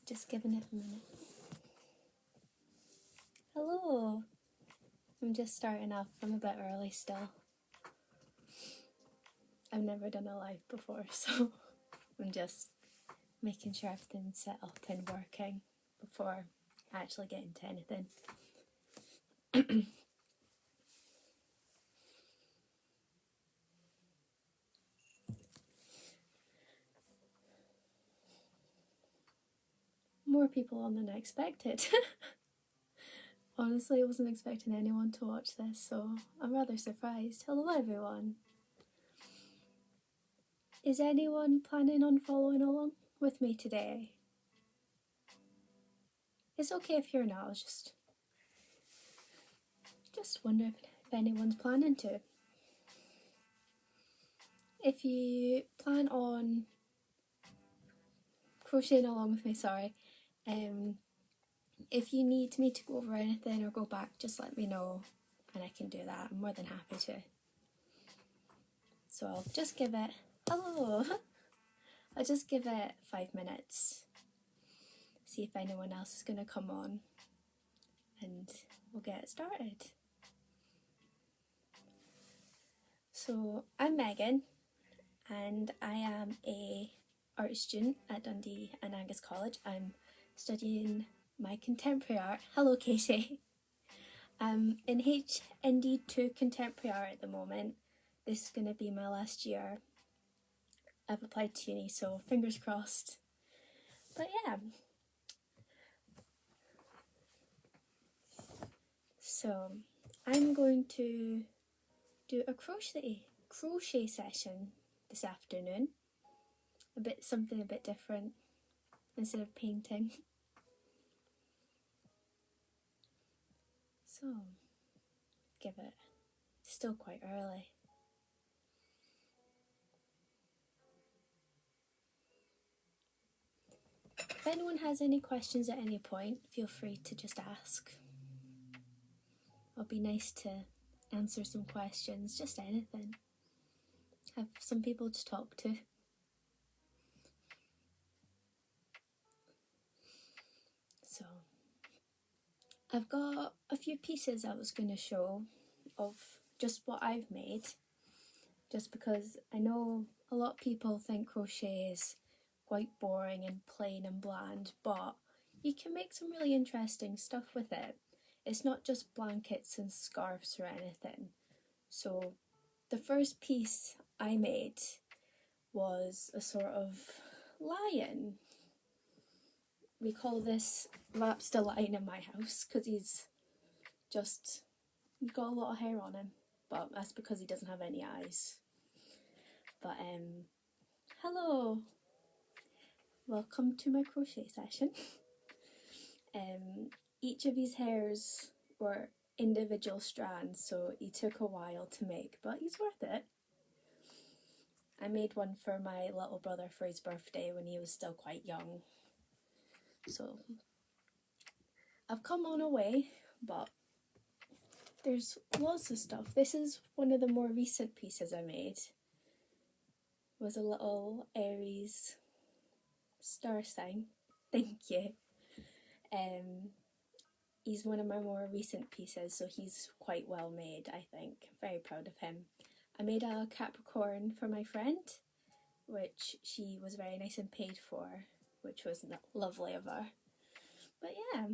Just giving it a minute. Hello! I'm just starting off. I'm a bit early still. I've never done a live before, so I'm just making sure everything's set up and working before actually getting to anything. More people on than I expected. Honestly, I wasn't expecting anyone to watch this, so I'm rather surprised. Hello everyone! Is anyone planning on following along with me today? It's okay if you're not, I was just wondering if anyone's planning to. If you plan on crocheting along with me, if you need me to go over anything or go back, just let me know and I can do that. I'm more than happy to. So I'll just give it, hello! I'll just give it 5 minutes, see if anyone else is going to come on, and we'll get started. So I'm Megan, and I am a art student at Dundee and Angus College. I'm studying my contemporary art. Hello Katie! In HND2 contemporary art at the moment. This is going to be my last year. I've applied to uni, so fingers crossed. But yeah. So I'm going to do a crochet session this afternoon. Something a bit different instead of painting. So give it. Still quite early. If anyone has any questions at any point, feel free to just ask. It'll be nice to answer some questions, just anything. Have some people to talk to. So, I've got a few pieces I was going to show of just what I've made, just because I know a lot of people think crochet is quite boring and plain and bland, but you can make some really interesting stuff with it. It's not just blankets and scarves or anything. So the first piece I made was a sort of lion. We call this Lap's the lion in my house because he's got a lot of hair on him, but that's because he doesn't have any eyes. But hello, welcome to my crochet session. Each of his hairs were individual strands, so he took a while to make, but he's worth it. I made one for my little brother for his birthday when he was still quite young. So I've come on a way, but there's lots of stuff. This is one of the more recent pieces I made. It was a little Aries star sign. Thank you. He's one of my more recent pieces, so he's quite well made, I think. Very proud of him. I made a Capricorn for my friend, which she was very nice and paid for, which was lovely of her. But yeah,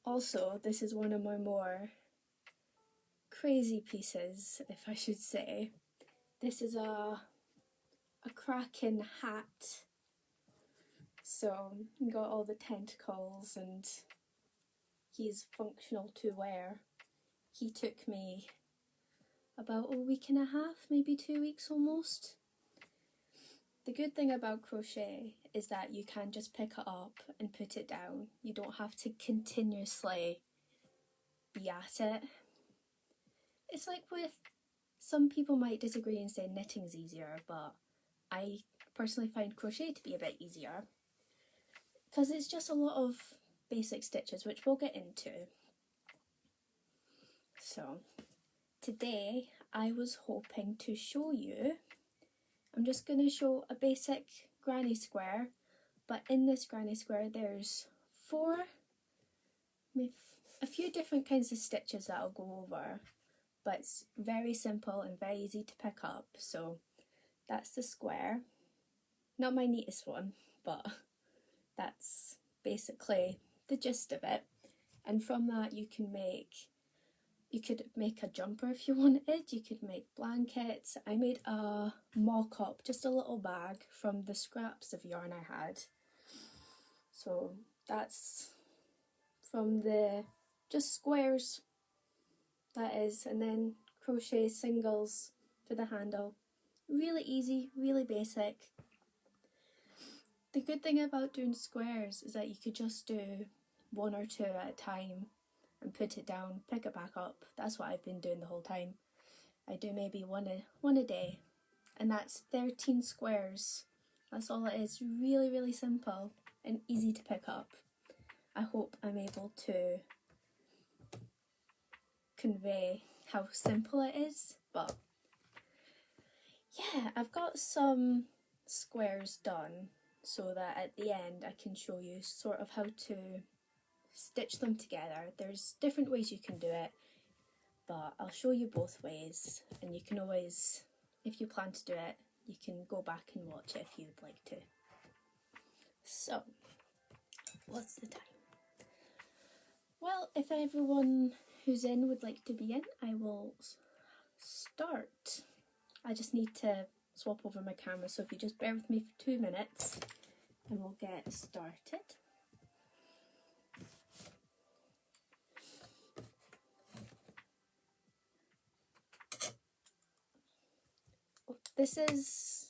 also this is one of my more crazy pieces, if I should say. This is a kraken hat. So you got all the tentacles and he's functional to wear. He took me about a week and a half, maybe 2 weeks almost. The good thing about crochet is that you can just pick it up and put it down. You don't have to continuously be at it. It's like some people might disagree and say knitting's easier, but I personally find crochet to be a bit easier because it's just a lot of basic stitches, which we'll get into. So today I was hoping to show you, I'm just going to show a basic granny square But in this granny square there's a few different kinds of stitches that I'll go over, but it's very simple and very easy to pick up. So that's the square. Not my neatest one, but that's basically the gist of it. And from that you could make a jumper if you wanted, you could make blankets. I made a mock-up, just a little bag from the scraps of yarn I had. So that's from the just squares, that is, and then crochet singles for the handle. Really easy, really basic. The good thing about doing squares is that you could just do one or two at a time and put it down, pick it back up. That's what I've been doing the whole time. I do maybe one a day, and that's 13 squares. That's all it is. Really, really simple and easy to pick up. I hope I'm able to convey how simple it is, but yeah, I've got some squares done so that at the end I can show you sort of how to stitch them together. There's different ways you can do it, but I'll show you both ways, and you can always, if you plan to do it, you can go back and watch it if you'd like to. So, what's the time? Well, if everyone who's in would like to be in, I will start. I just need to swap over my camera, so if you just bear with me for 2 minutes and we'll get started. This is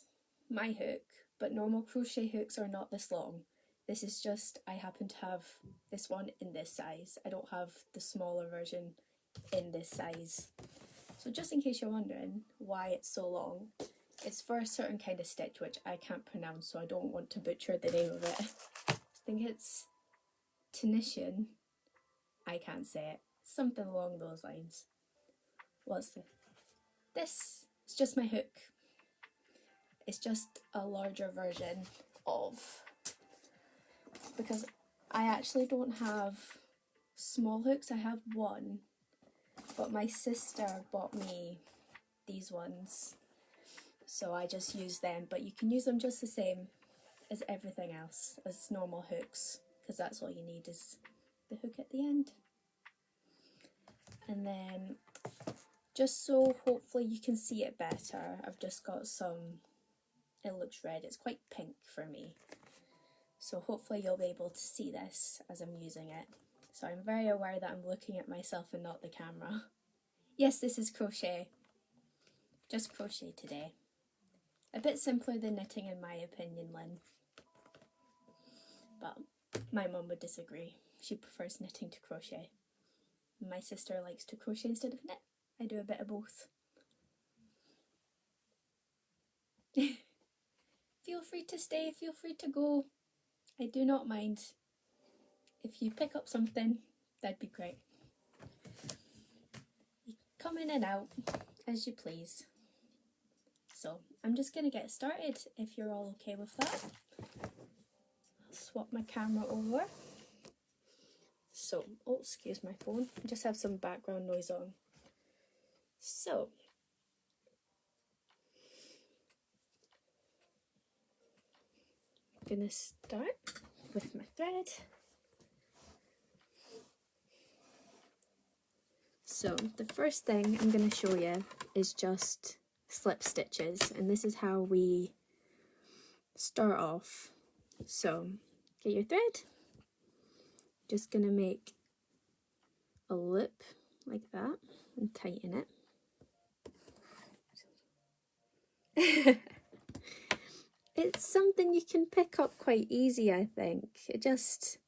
my hook, but normal crochet hooks are not this long. This is just, I happen to have this one in this size. I don't have the smaller version in this size. So just in case you're wondering why it's so long, it's for a certain kind of stitch which I can't pronounce, so I don't want to butcher the name of it. I think it's Tunisian. I can't say it. Something along those lines. This is just my hook. It's just a larger version of, because I actually don't have small hooks. I have one, but my sister bought me these ones, so I just use them. But you can use them just the same as everything else, as normal hooks, because that's all you need is the hook at the end. And then, just so hopefully you can see it better, I've just got some, it looks red, it's quite pink for me. So hopefully you'll be able to see this as I'm using it. So I'm very aware that I'm looking at myself and not the camera. Yes, this is crochet. Just crochet today. A bit simpler than knitting in my opinion, Lynn. But my mum would disagree. She prefers knitting to crochet. My sister likes to crochet instead of knit. I do a bit of both. Feel free to stay, feel free to go. I do not mind. If you pick up something, that'd be great. You come in and out as you please. So I'm just going to get started if you're all okay with that. I'll swap my camera over. So, oh, excuse my phone. I just have some background noise on. So, I'm going to start with my thread. So the first thing I'm going to show you is just slip stitches, and this is how we start off. So get your thread, just going to make a loop like that and tighten it. It's something you can pick up quite easy, I think. It just,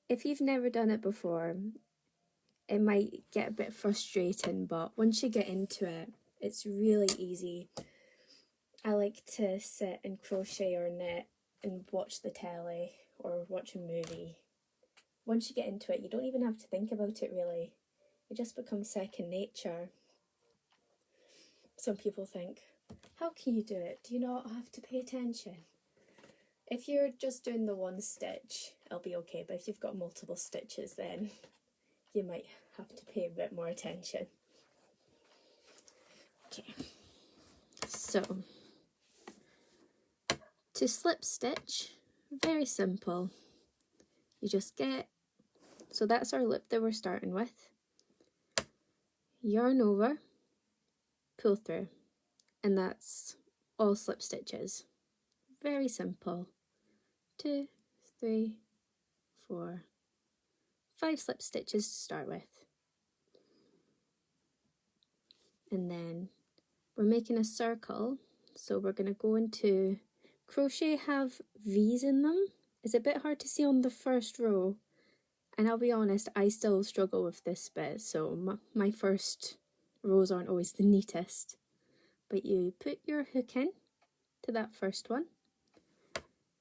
if you've never done it before, it might get a bit frustrating, but once you get into it, it's really easy. I like to sit and crochet or knit and watch the telly or watch a movie. Once you get into it, you don't even have to think about it really. It just becomes second nature. Some people think, how can you do it? Do you not have to pay attention? If you're just doing the one stitch, it'll be okay, but if you've got multiple stitches, then you might have to pay a bit more attention. Okay, so to slip stitch, very simple. You just get, so that's our loop that we're starting with. Yarn over, pull through, and that's all slip stitches. Very simple. 2, 3, 4, 5 slip stitches to start with. And then we're making a circle, so we're going to go into, crochet have V's in them. It's a bit hard to see on the first row, and I'll be honest, I still struggle with this bit, so my first rows aren't always the neatest. But you put your hook in to that first one,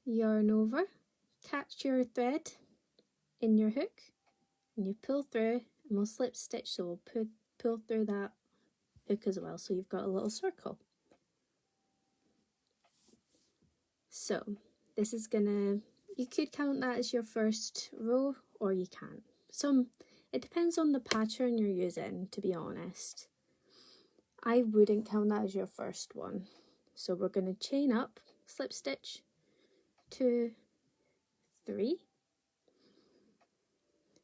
yarn over, catch your thread in your hook, and you pull through, and we'll slip stitch, so we'll pull through that hook as well, so you've got a little circle. So this is gonna, you could count that as your first row, or you can't. It depends on the pattern you're using, to be honest. I wouldn't count that as your first one. So we're gonna chain up, slip stitch, 2, 3.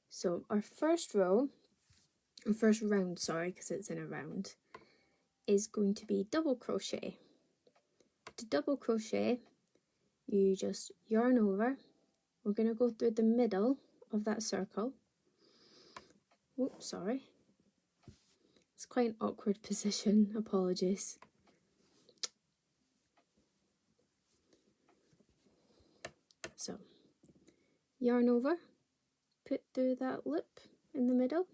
So our first round, sorry, because it's in a round, is going to be double crochet. To double crochet, you just yarn over. We're going to go through the middle of that circle. Oops, sorry. It's quite an awkward position, apologies. So, yarn over, put through that loop in the middle,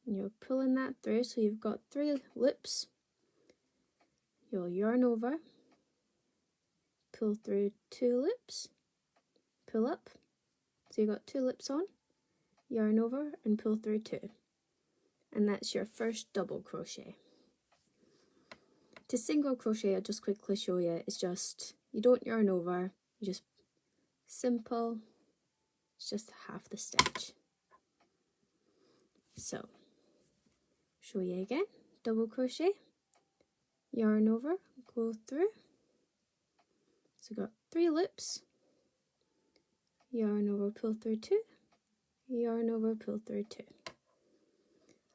and you're pulling that through, so you've got 3 loops. You'll yarn over, pull through 2 loops, pull up, so you've got 2 loops on, yarn over and pull through 2, and that's your first double crochet. To single crochet, I'll just quickly show you, it's just, you don't yarn over, you just simple, it's just half the stitch. So, show you again, double crochet, yarn over, go through, so got 3 loops, yarn over, pull through 2, yarn over, pull through 2.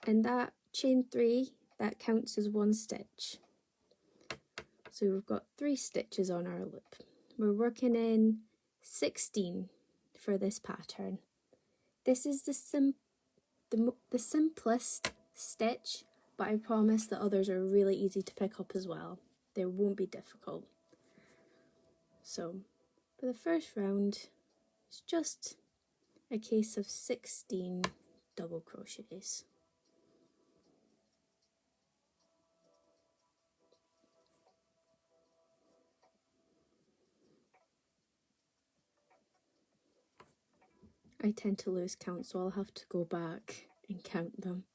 And that chain 3, that counts as 1 stitch. So we've got 3 stitches on our loop. We're working in 16 for this pattern. This is the simplest stitch, but I promise the others are really easy to pick up as well. They won't be difficult. So for the first round, it's just a case of 16 double crochets. I tend to lose count, so I'll have to go back and count them.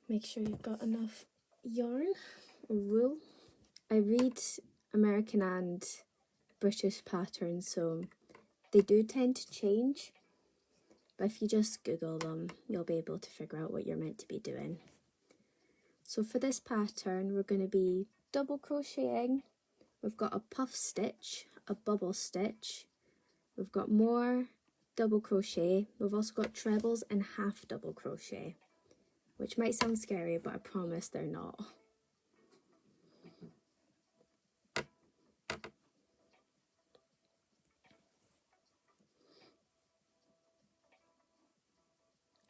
Make sure you've got enough yarn or wool. I read American and British patterns, so they do tend to change, but if you just Google them, you'll be able to figure out what you're meant to be doing. So for this pattern, we're going to be double crocheting. We've got a puff stitch, a bubble stitch. We've got more double crochet. We've also got trebles and half double crochet, which might sound scary, but I promise they're not.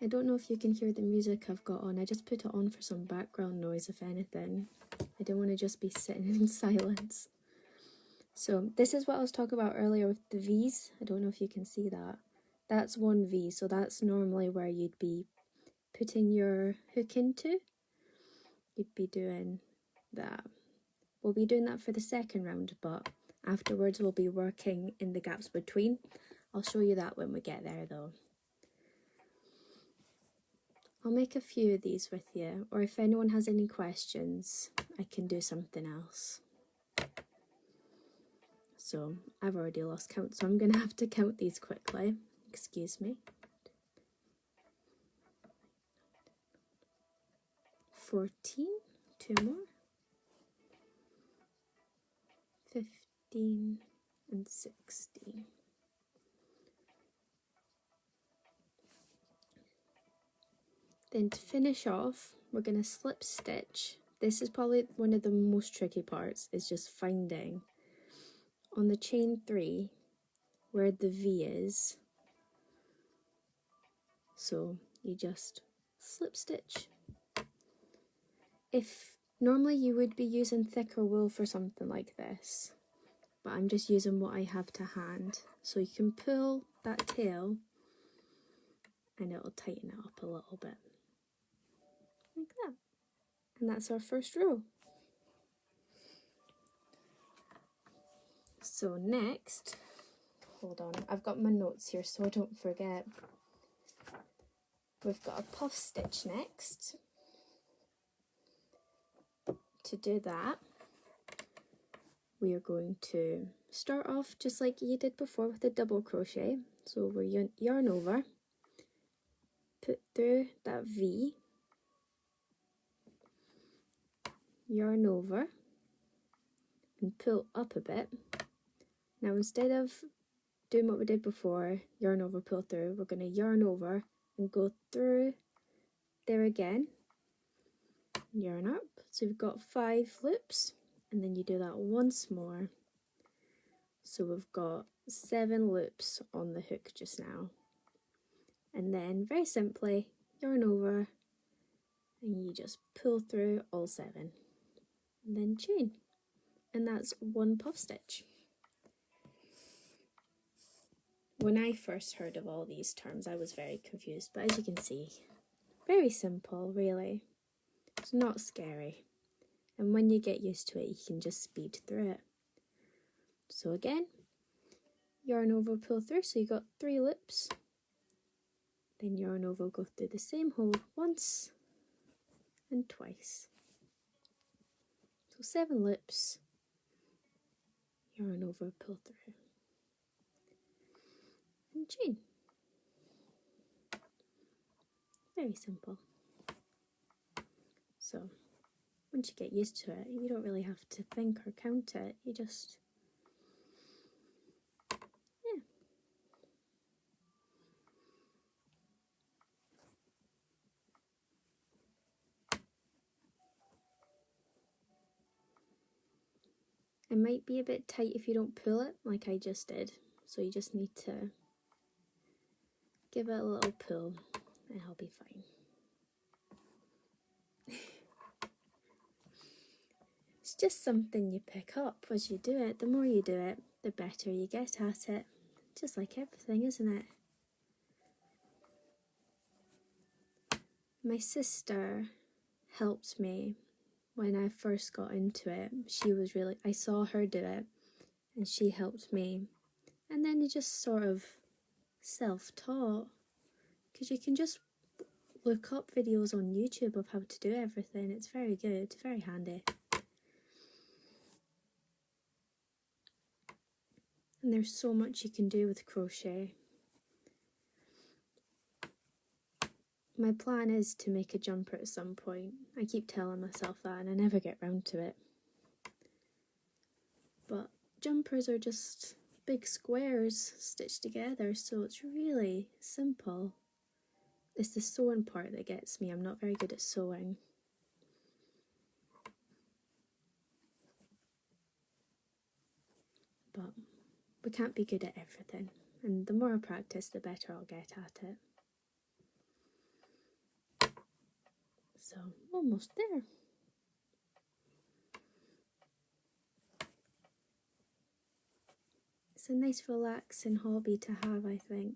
I don't know if you can hear the music I've got on. I just put it on for some background noise, if anything. I don't want to just be sitting in silence. So this is what I was talking about earlier with the V's. I don't know if you can see that. That's 1 V, so that's normally where you'd be putting your hook into. You'd be doing that. We'll be doing that for the second round, but afterwards we'll be working in the gaps between. I'll show you that when we get there though. I'll make a few of these with you, or if anyone has any questions, I can do something else. So I've already lost count, so I'm going to have to count these quickly. Excuse me. 14, 2 more. 15 and 16. Then to finish off, we're going to slip stitch. This is probably one of the most tricky parts, is just finding on the chain 3 where the V is. So you just slip stitch. If normally you would be using thicker wool for something like this, but I'm just using what I have to hand. So you can pull that tail and it'll tighten it up a little bit. Like that. And that's our first row. So next, hold on, I've got my notes here so I don't forget. We've got a puff stitch next. To do that, we are going to start off just like you did before with the double crochet. So we're yarn over, put through that V, yarn over, and pull up a bit. Now instead of doing what we did before, yarn over, pull through, we're going to yarn over and go through there again, yarn up. So we've got 5 loops, and then you do that once more. So we've got 7 loops on the hook just now. And then very simply yarn over and you just pull through all 7 and then chain, and that's one puff stitch. When I first heard of all these terms I was very confused, but as you can see, very simple really. It's not scary, and when you get used to it you can just speed through it. So again, yarn over, pull through, so you got 3 loops, then yarn over, go through the same hole once and twice. So 7 loops, yarn over, pull through, and chain. Very simple. So once you get used to it, you don't really have to think or count it, you just, yeah. It might be a bit tight if you don't pull it like I just did, so you just need to give it a little pull and it'll be fine. It's just something you pick up as you do it. The more you do it, the better you get at it. Just like everything, isn't it? My sister helped me when I first got into it. I saw her do it and she helped me. And then you just sort of self-taught, because you can just look up videos on YouTube of how to do everything. It's very good, very handy. And there's so much you can do with crochet. My plan is to make a jumper at some point. I keep telling myself that and I never get round to it. But jumpers are just big squares stitched together, so it's really simple. It's the sewing part that gets me. I'm not very good at sewing. But we can't be good at everything, and the more I practice, the better I'll get at it. So, almost there. It's a nice relaxing hobby to have, I think.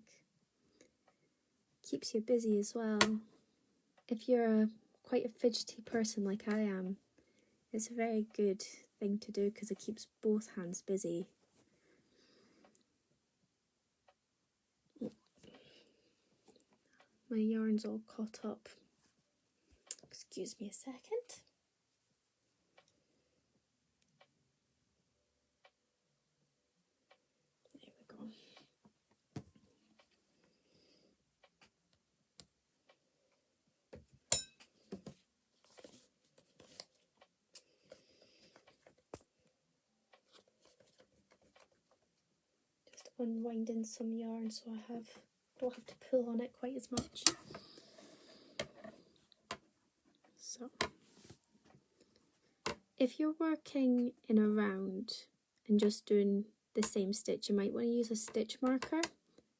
Keeps you busy as well. If you're quite a fidgety person like I am, it's a very good thing to do because it keeps both hands busy. My yarn's all caught up. Excuse me a second. There we go. Just unwinding some yarn so I don't have to pull on it quite as much. So if you're working in a round and just doing the same stitch, you might want to use a stitch marker.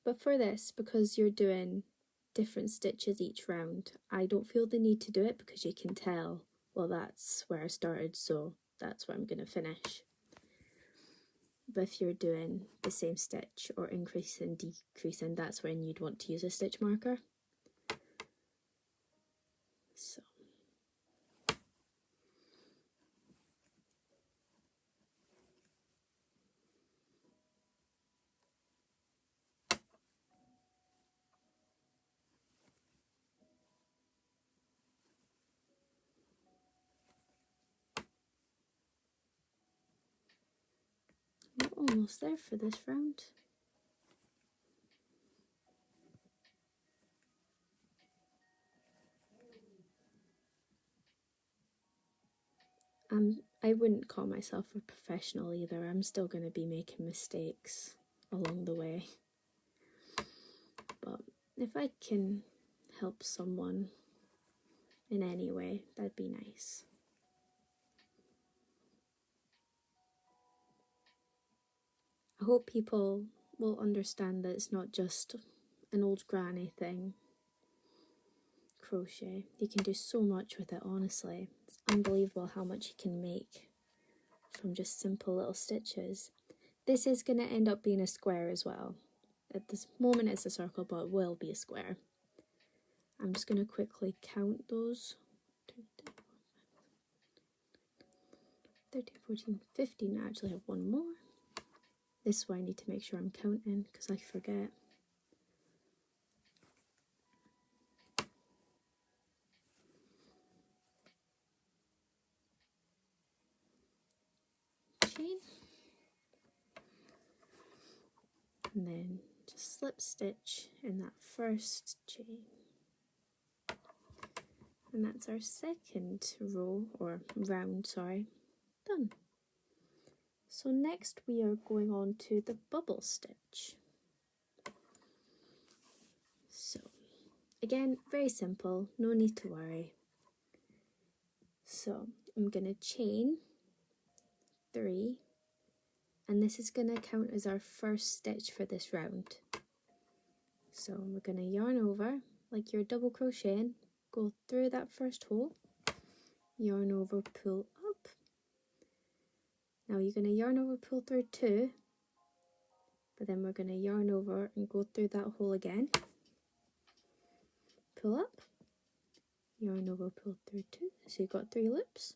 But for this, because you're doing different stitches each round, I don't feel the need to do it because you can tell, well, that's where I started, so that's where I'm going to finish. But if you're doing the same stitch or increasing, decreasing, that's when you'd want to use a stitch marker. So. We're almost there for this round. I wouldn't call myself a professional either. I'm still going to be making mistakes along the way. But if I can help someone in any way, that'd be nice. I hope people will understand that it's not just an old granny thing. Crochet. You can do so much with it, honestly. It's unbelievable how much you can make from just simple little stitches. This is going to end up being a square as well. At this moment it's a circle, but it will be a square. I'm just going to quickly count those. 13, 14, 15. I actually have one more. This is why I need to make sure I'm counting because I forget. Chain. And then just slip stitch in that first chain. And that's our second row, or round, sorry, done. So next we are going on to the bubble stitch. So again, very simple, no need to worry. So I'm going to chain 3, and this is going to count as our first stitch for this round. So we're going to yarn over like you're double crocheting, go through that first hole, yarn over, pull up. Now you're going to yarn over, pull through 2, but then we're going to yarn over and go through that hole again, pull up, yarn over, pull through 2, so you've got 3 loops,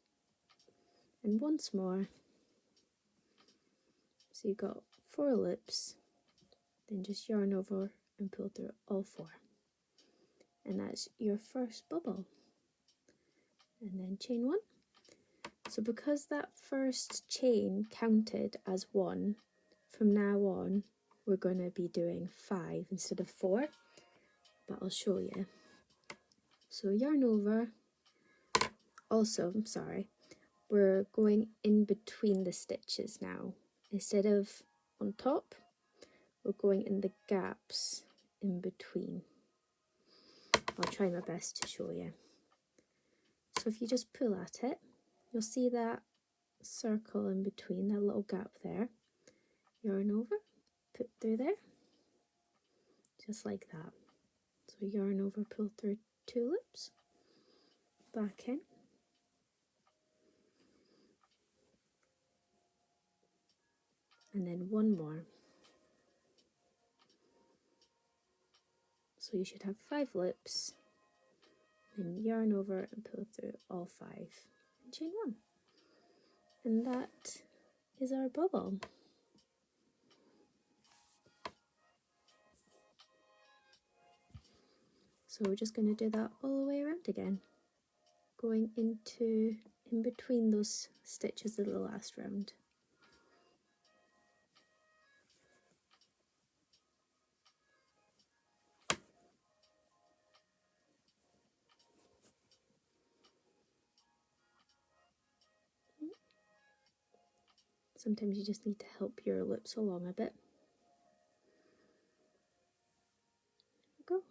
and once more, so you've got 4 loops, then just yarn over and pull through all 4, and that's your first bubble. And then chain 1. So because that first chain counted as 1, from now on we're going to be doing 5 instead of 4, but I'll show you. So yarn over, also, I'm sorry, we're going in between the stitches now. Instead of on top, we're going in the gaps in between. I'll try my best to show you. So if you just pull at it, you'll see that circle in between, that little gap there. Yarn over, put through there, just like that. So yarn over, pull through 2 loops, back in, and then 1 more. So you should have 5 loops, then yarn over and pull through all 5, and chain 1. And that is our bubble. So we're just going to do that all the way around again. going into in between those stitches of the last round. Sometimes you just need to help your loops along a bit. There we go.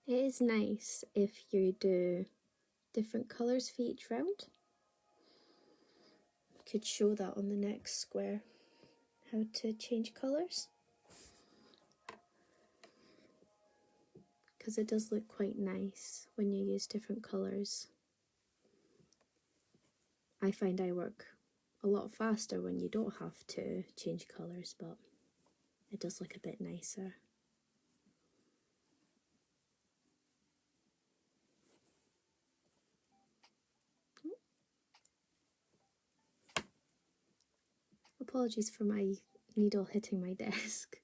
It is nice if you do different colours for each round. Could show that on the next square, how to change colours, because it does look quite nice when you use different colours. I find I work a lot faster when you don't have to change colours, but it does look a bit nicer. Apologies for my needle hitting my desk.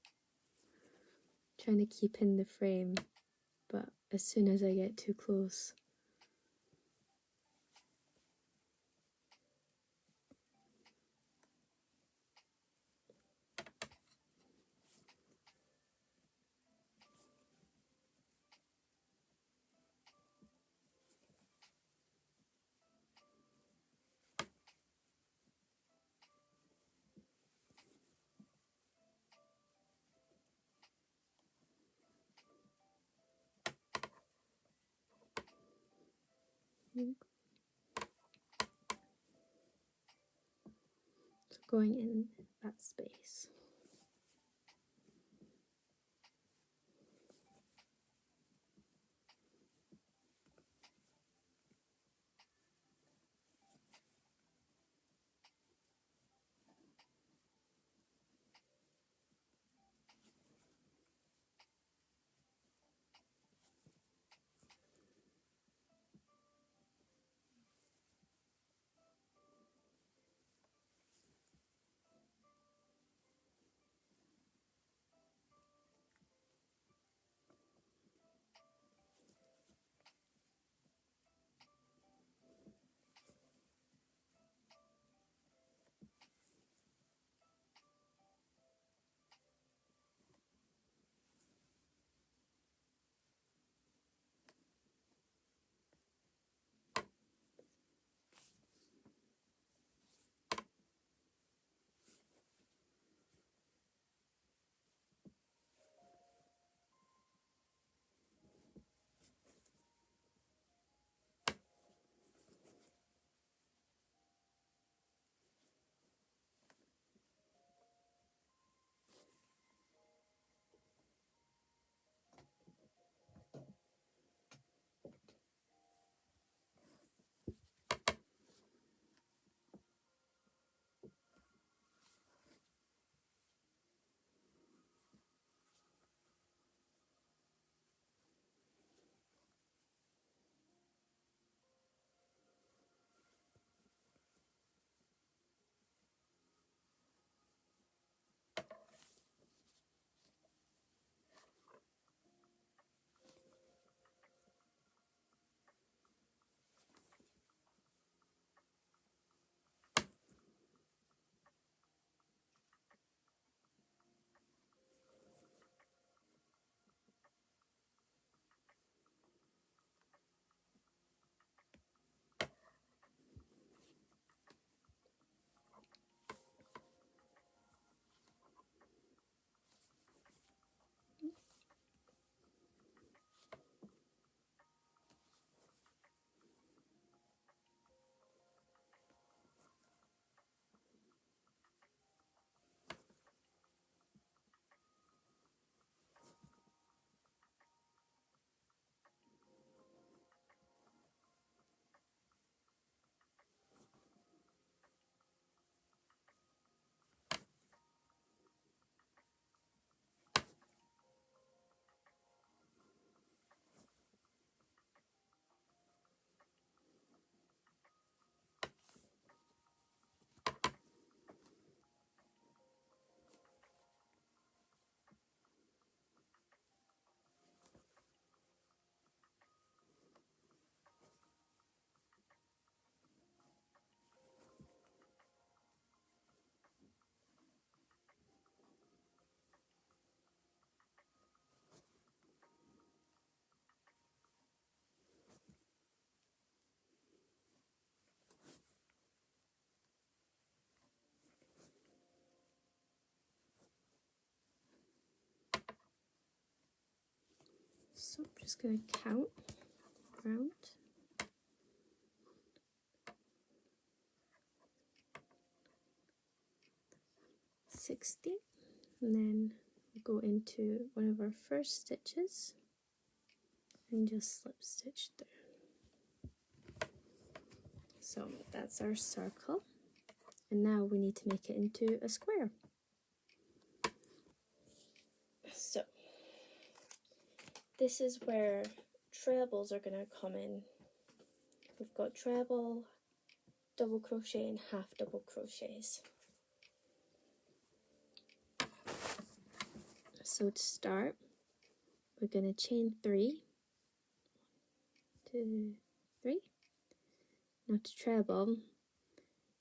Trying to keep in the frame, but as soon as I get too close. So going in that space. So I'm just going to count round. $60, and then we'll go into one of our first stitches and just slip stitch through. So that's our circle, and now we need to make it into a square. So this is where trebles are going to come in. We've got treble, double crochet, and half double crochets. So to start, we're going to chain 3, 2, 3. Now to treble,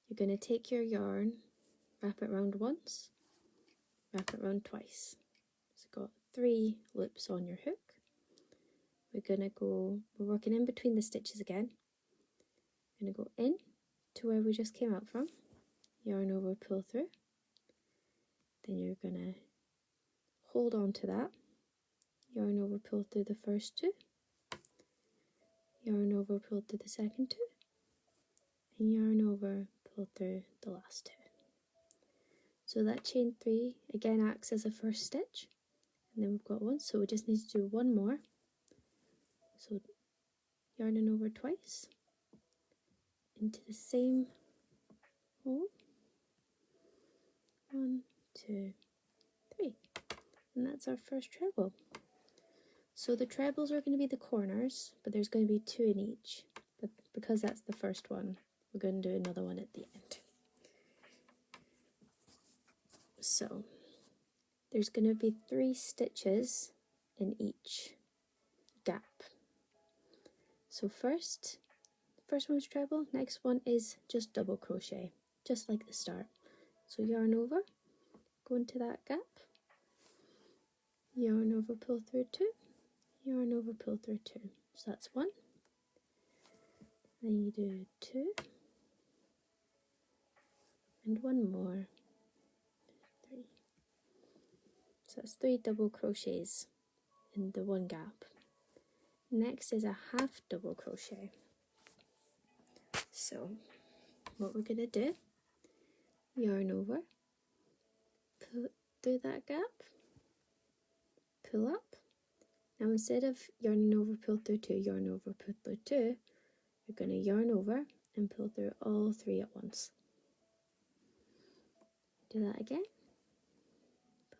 you're going to take your yarn, wrap it around once, wrap it around twice. So you've got 3 loops on your hook. We're working in between the stitches again. We're going to go in to where we just came out from, yarn over, pull through. Then you're going to hold on to that, yarn over, pull through the first 2, yarn over, pull through the second 2, and yarn over, pull through the last 2. So that chain 3 again acts as a first stitch, and then we've got 1, so we just need to do 1 more. So yarning over twice into the same hole, 1, 2, 3, and that's our first treble. So the trebles are going to be the corners, but there's going to be 2 in each, but because that's the first one, we're going to do another one at the end. So there's going to be 3 stitches in each gap. So first one's treble, next one is just double crochet, just like the start. So yarn over, go into that gap, yarn over, pull through 2, yarn over, pull through 2. So that's 1. Then you do 2, and 1 more, 3. So that's 3 double crochets in the one gap. Next is a half double crochet. So what we're going to do, yarn over, pull through that gap, pull up. Now instead of yarning over, pull through 2, yarn over, pull through 2, you're going to yarn over and pull through all 3 at once. Do that again,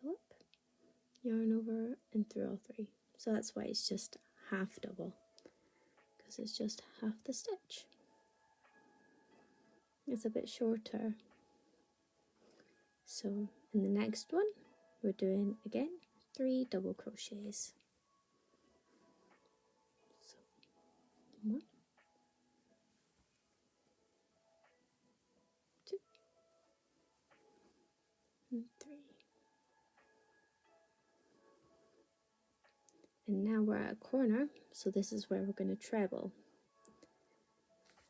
pull up, yarn over and through all 3. So that's why it's just half double, because it's just half the stitch. It's a bit shorter. So in the next one, we're doing again 3 double crochets. So 1, 2, and 3. And now we're at a corner, so this is where we're going to treble.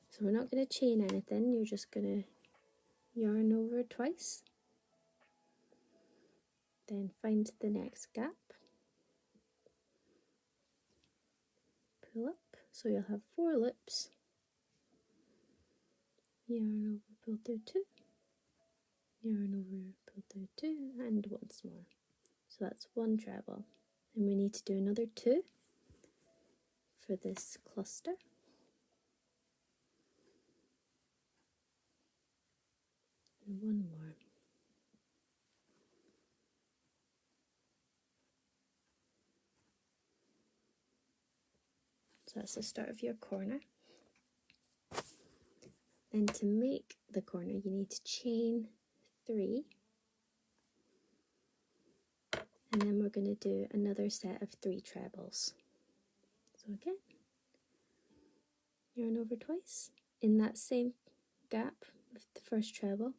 So we're not going to chain anything, you're just going to yarn over twice, then find the next gap, pull up, so you'll have 4 loops, yarn over, pull through 2, yarn over, pull through 2, and once more. So that's 1 treble, and we need to do another 2 for this cluster. And 1 more. So that's the start of your corner. Then to make the corner, you need to chain 3, and then we're going to do another set of 3 trebles. So again, yarn over twice in that same gap with the first treble.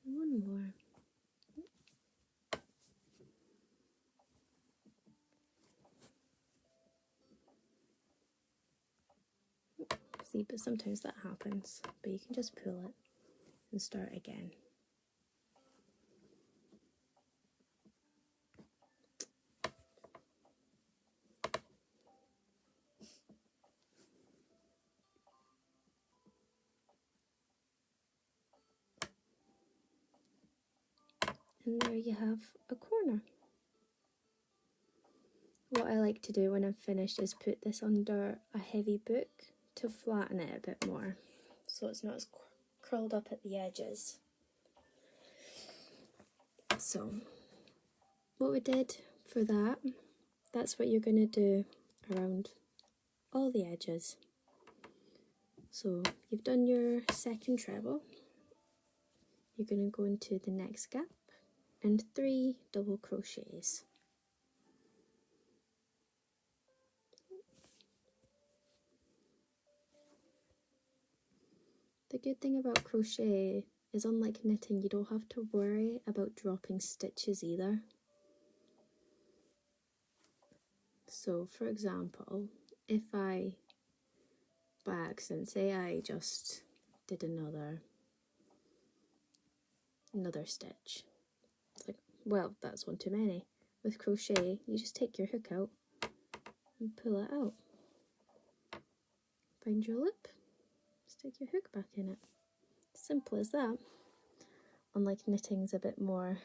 And 1 more. asleep, but sometimes that happens. But you can just pull it and start again. And there you have a corner. What I like to do when I'm finished is put this under a heavy book to flatten it a bit more, so it's not as curled up at the edges. So what we did for that, that's what you're going to do around all the edges. So you've done your second treble, you're going to go into the next gap and 3 double crochets. The good thing about crochet is, unlike knitting, you don't have to worry about dropping stitches either. So for example, if I, by accident, say I just did another stitch, it's like, well, that's one too many. With crochet, you just take your hook out and pull it out. Find your loop, stick your hook back in it. Simple as that. Unlike knitting's a bit more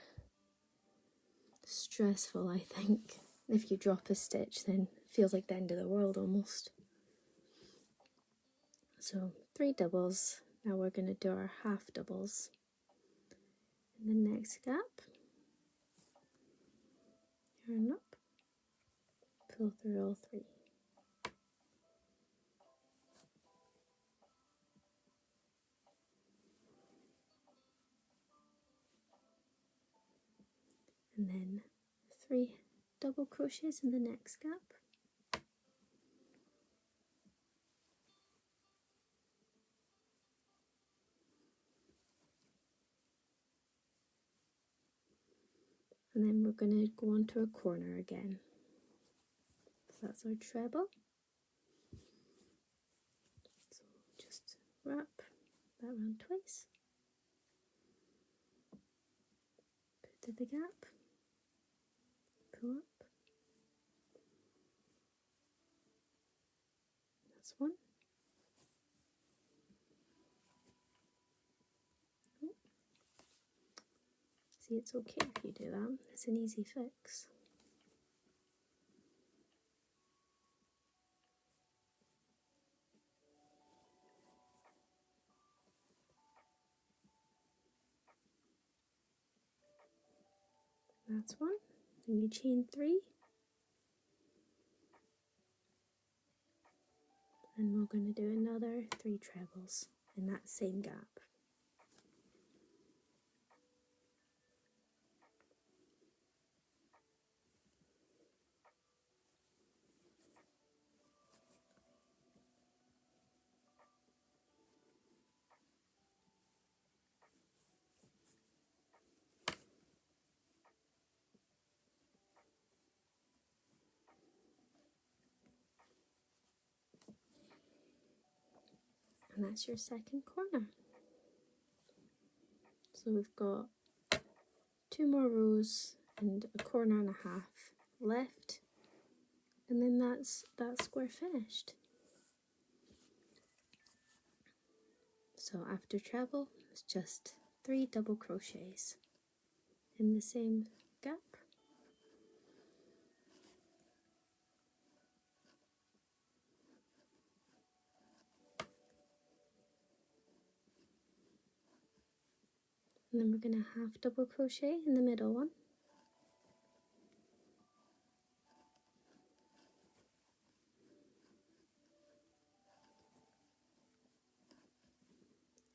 stressful, I think. If you drop a stitch, then it feels like the end of the world almost. So 3 doubles. Now we're going to do our half doubles in the next gap. Yarn up, pull through all 3. And then 3 double crochets in the next gap. And then we're going to go on to a corner again. So that's our treble. So just wrap that around twice. Put to the gap. Pull up. That's 1. Oh. See, it's okay if you do that. It's an easy fix. That's 1. Then you chain 3. And we're going to do another 3 trebles in that same gap. And that's your second corner. So we've got 2 more rows and a corner and a half left, and then that's that square finished. So after treble, it's just 3 double crochets in the same gap. And then we're going to half double crochet in the middle one.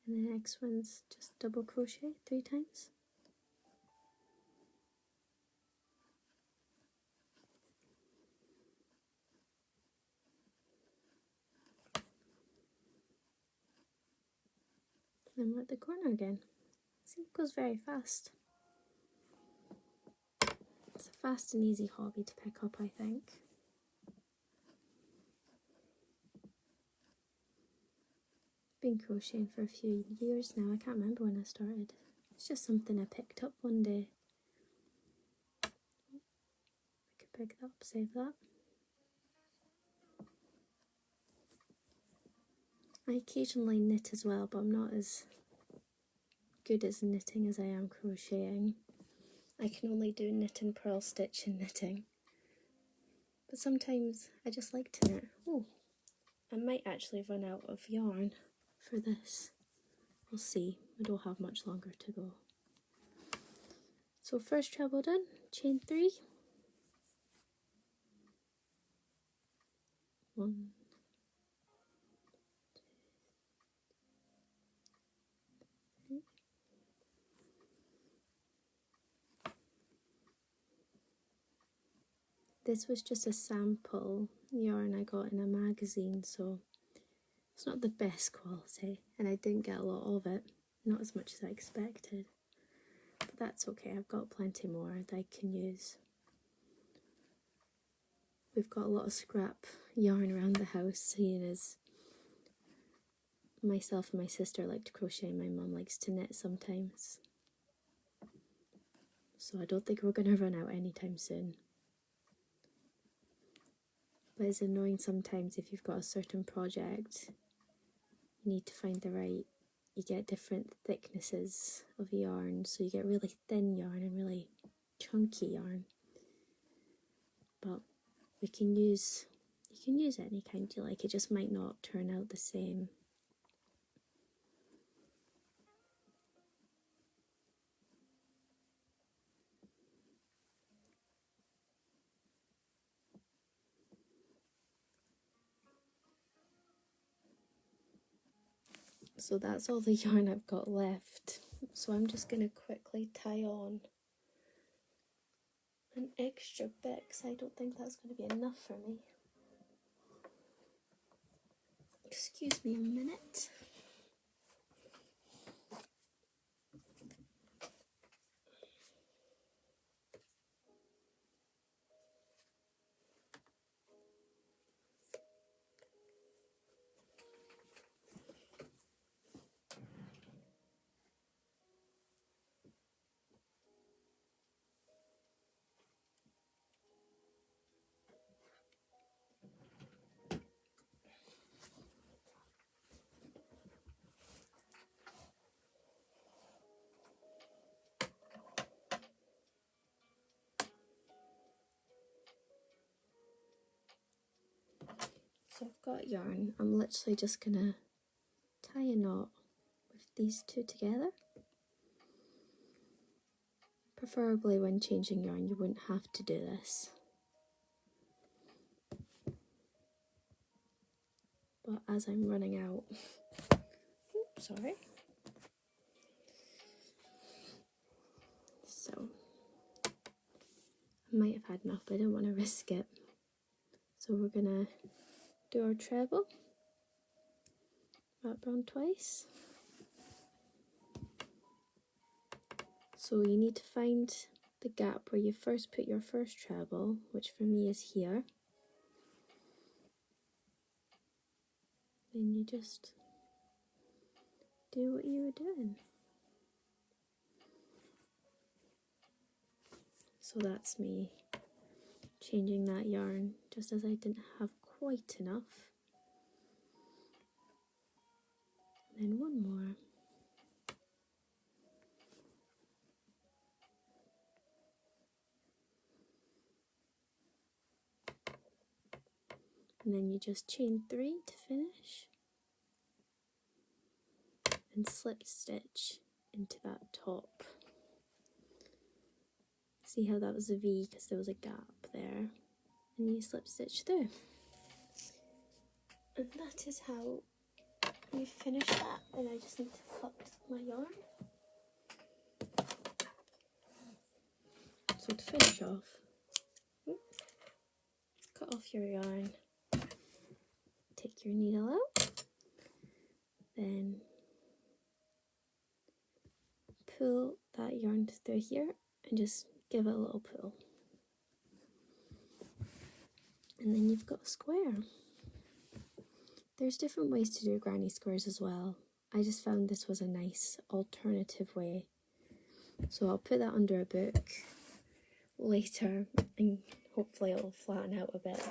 And the next one's just double crochet 3 times. And we're at the corner again. See, it goes very fast. It's a fast and easy hobby to pick up, I think. been crocheting for a few years now. I can't remember when I started. It's just something I picked up one day. I could pick that up, save that. I occasionally knit as well, but I'm not as good at knitting as I am crocheting. I can only do knit and purl stitch and knitting. But sometimes I just like to knit. Oh, I might actually run out of yarn for this. We'll see. We don't have much longer to go. So first treble done, chain 3. 1, 2, 3. This was just a sample yarn I got in a magazine, so it's not the best quality, and I didn't get a lot of it, not as much as I expected. But that's okay, I've got plenty more that I can use. We've got a lot of scrap yarn around the house, seeing as myself and my sister like to crochet, my mum likes to knit sometimes. So I don't think we're going to run out anytime soon. But it's annoying sometimes if you've got a certain project, you need to find the right, you get different thicknesses of yarn, so you get really thin yarn and really chunky yarn. But you can use any kind you like, it just might not turn out the same. So that's all the yarn I've got left. So I'm just going to quickly tie on an extra bit because I don't think that's going to be enough for me. Excuse me a minute. So I've got yarn. I'm literally just going to tie a knot with these two together. Preferably when changing yarn you wouldn't have to do this. But as I'm running out, oops, sorry. So I might have had enough, but I didn't want to risk it. So we're gonna do our treble, wrap round twice. So you need to find the gap where you first put your first treble, which for me is here. Then you just do what you were doing. So that's me changing that yarn just as I didn't have quite enough. And then one more. And then you just chain 3 to finish and slip stitch into that top. See how that was a V because there was a gap there, and you slip stitch through. And that is how we finish that, and I just need to cut my yarn. So to finish off, cut off your yarn, take your needle out, then pull that yarn through here and just give it a little pull. And then you've got a square. There's different ways to do granny squares as well. I just found this was a nice alternative way. So I'll put that under a book later and hopefully it'll flatten out a bit.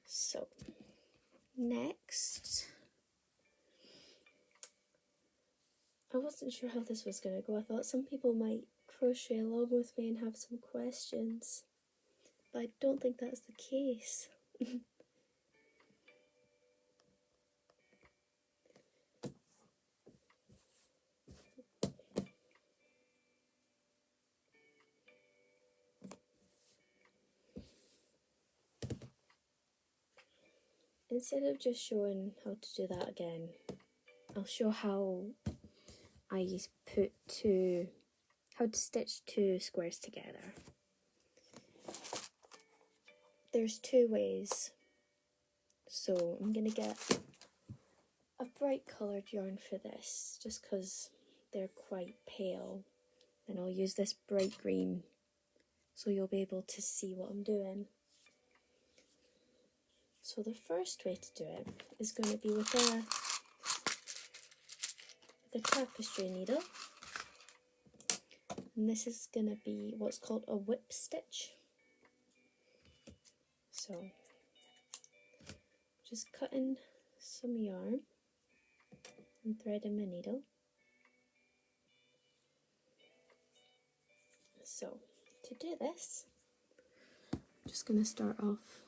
So, next, I wasn't sure how this was going to go. I thought some people might crochet along with me and have some questions, but I don't think that's the case. Instead of just showing how to do that again, I'll show how I how to stitch two squares together. There's two ways. So I'm going to get a bright coloured yarn for this, just because they're quite pale. Then I'll use this bright green so you'll be able to see what I'm doing. So the first way to do it is going to be with the tapestry needle, and this is going to be what's called a whip stitch. So just cutting some yarn and threading my needle. So to do this, I'm just going to start off,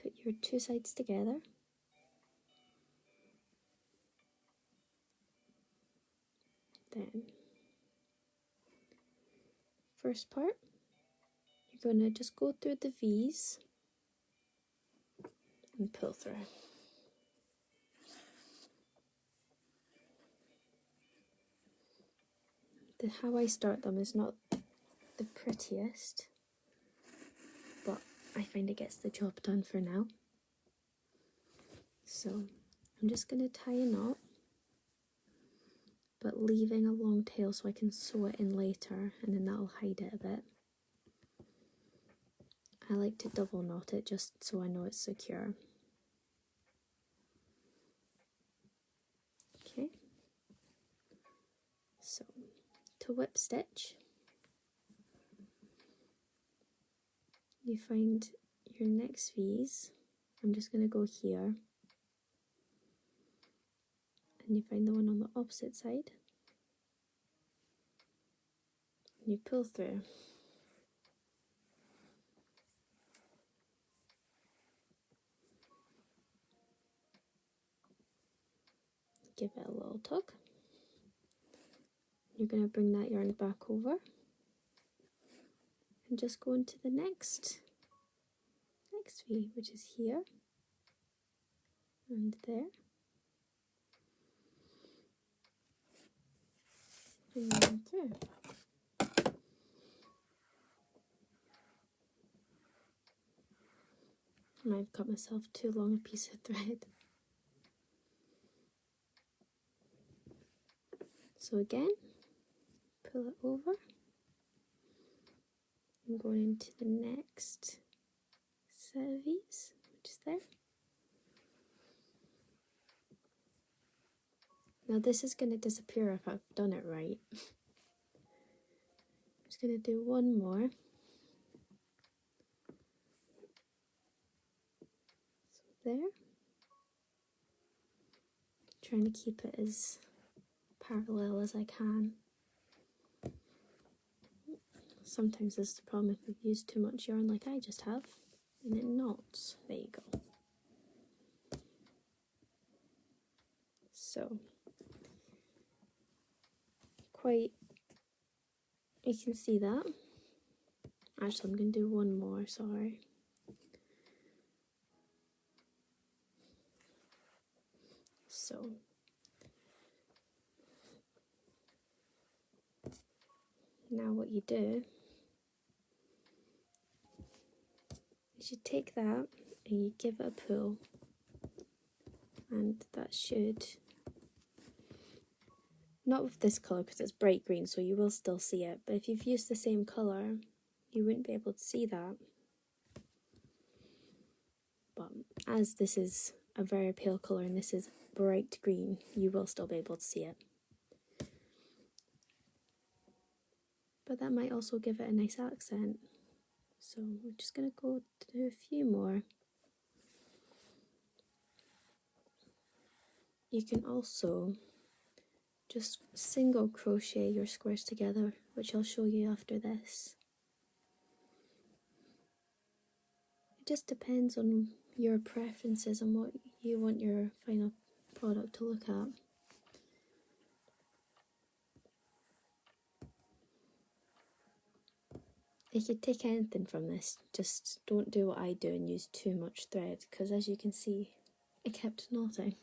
put your two sides together. Then first part, you're going to just go through the V's and pull through. How I start them is not the prettiest, but I find it gets the job done for now. So I'm just going to tie a knot, but leaving a long tail so I can sew it in later, and then that'll hide it a bit. I like to double knot it just so I know it's secure. Okay, so to whip stitch, you find your next V's. I'm just going to go here, and you find the one on the opposite side, and you pull through. Give it a little tug. You're going to bring that yarn back over and just go into the next V, which is here and there. Bring them through. And I've cut myself too long a piece of thread. So again, pull it over. I'm going into the next set of V's, which is there. Now this is going to disappear if I've done it right. I'm just going to do one more. So there. Trying to keep it as parallel as I can. Sometimes this is the problem if you've used too much yarn like I just have, and it knots. There you go. So, you can see that. Actually, I'm going to do one more, sorry. So, now what you do is you take that and you give it a pull, and that should, not with this colour because it's bright green, so you will still see it, but if you've used the same colour you wouldn't be able to see that. but as this is a very pale colour and this is bright green, you will still be able to see it. But that might also give it a nice accent. So we're just going to go do a few more. You can also just single crochet your squares together, which I'll show you after this. It just depends on your preferences and what you want your final product to look at. You could take anything from this, just don't do what I do and use too much thread, because as you can see, it kept knotting.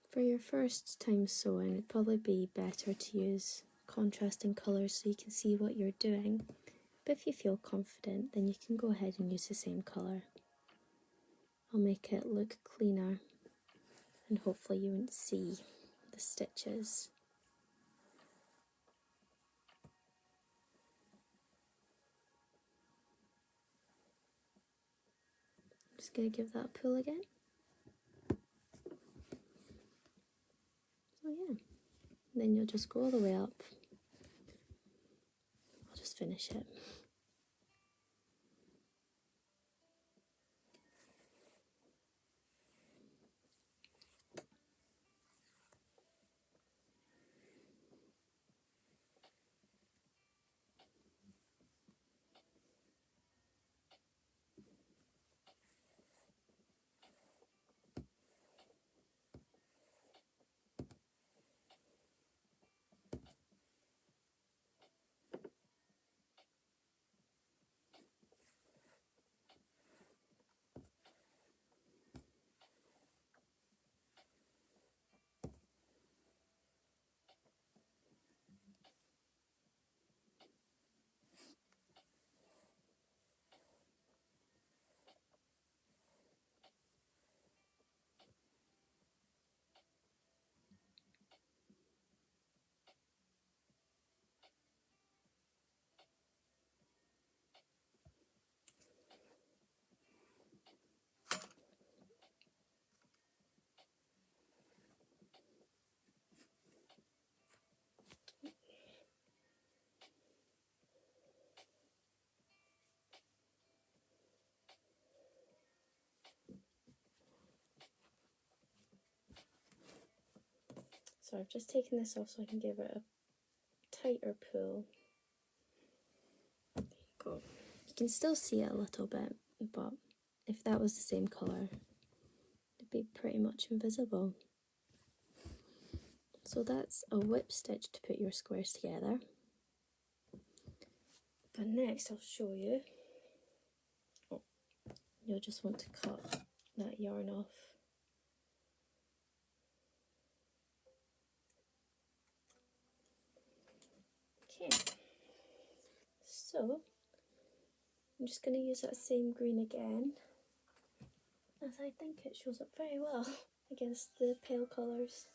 For your first time sewing, it'd probably be better to use contrasting colours so you can see what you're doing. But if you feel confident, then you can go ahead and use the same colour. I'll make it look cleaner and hopefully you won't see the stitches. I'm just going to give that a pull again. So yeah, then you'll just go all the way up. I'll just finish it. So I've just taken this off so I can give it a tighter pull. There you go. You can still see it a little bit, but if that was the same colour, it'd be pretty much invisible. So that's a whip stitch to put your squares together. But next I'll show you. Oh, you'll just want to cut that yarn off. Okay, so I'm just going to use that same green again, as I think it shows up very well against the pale colours.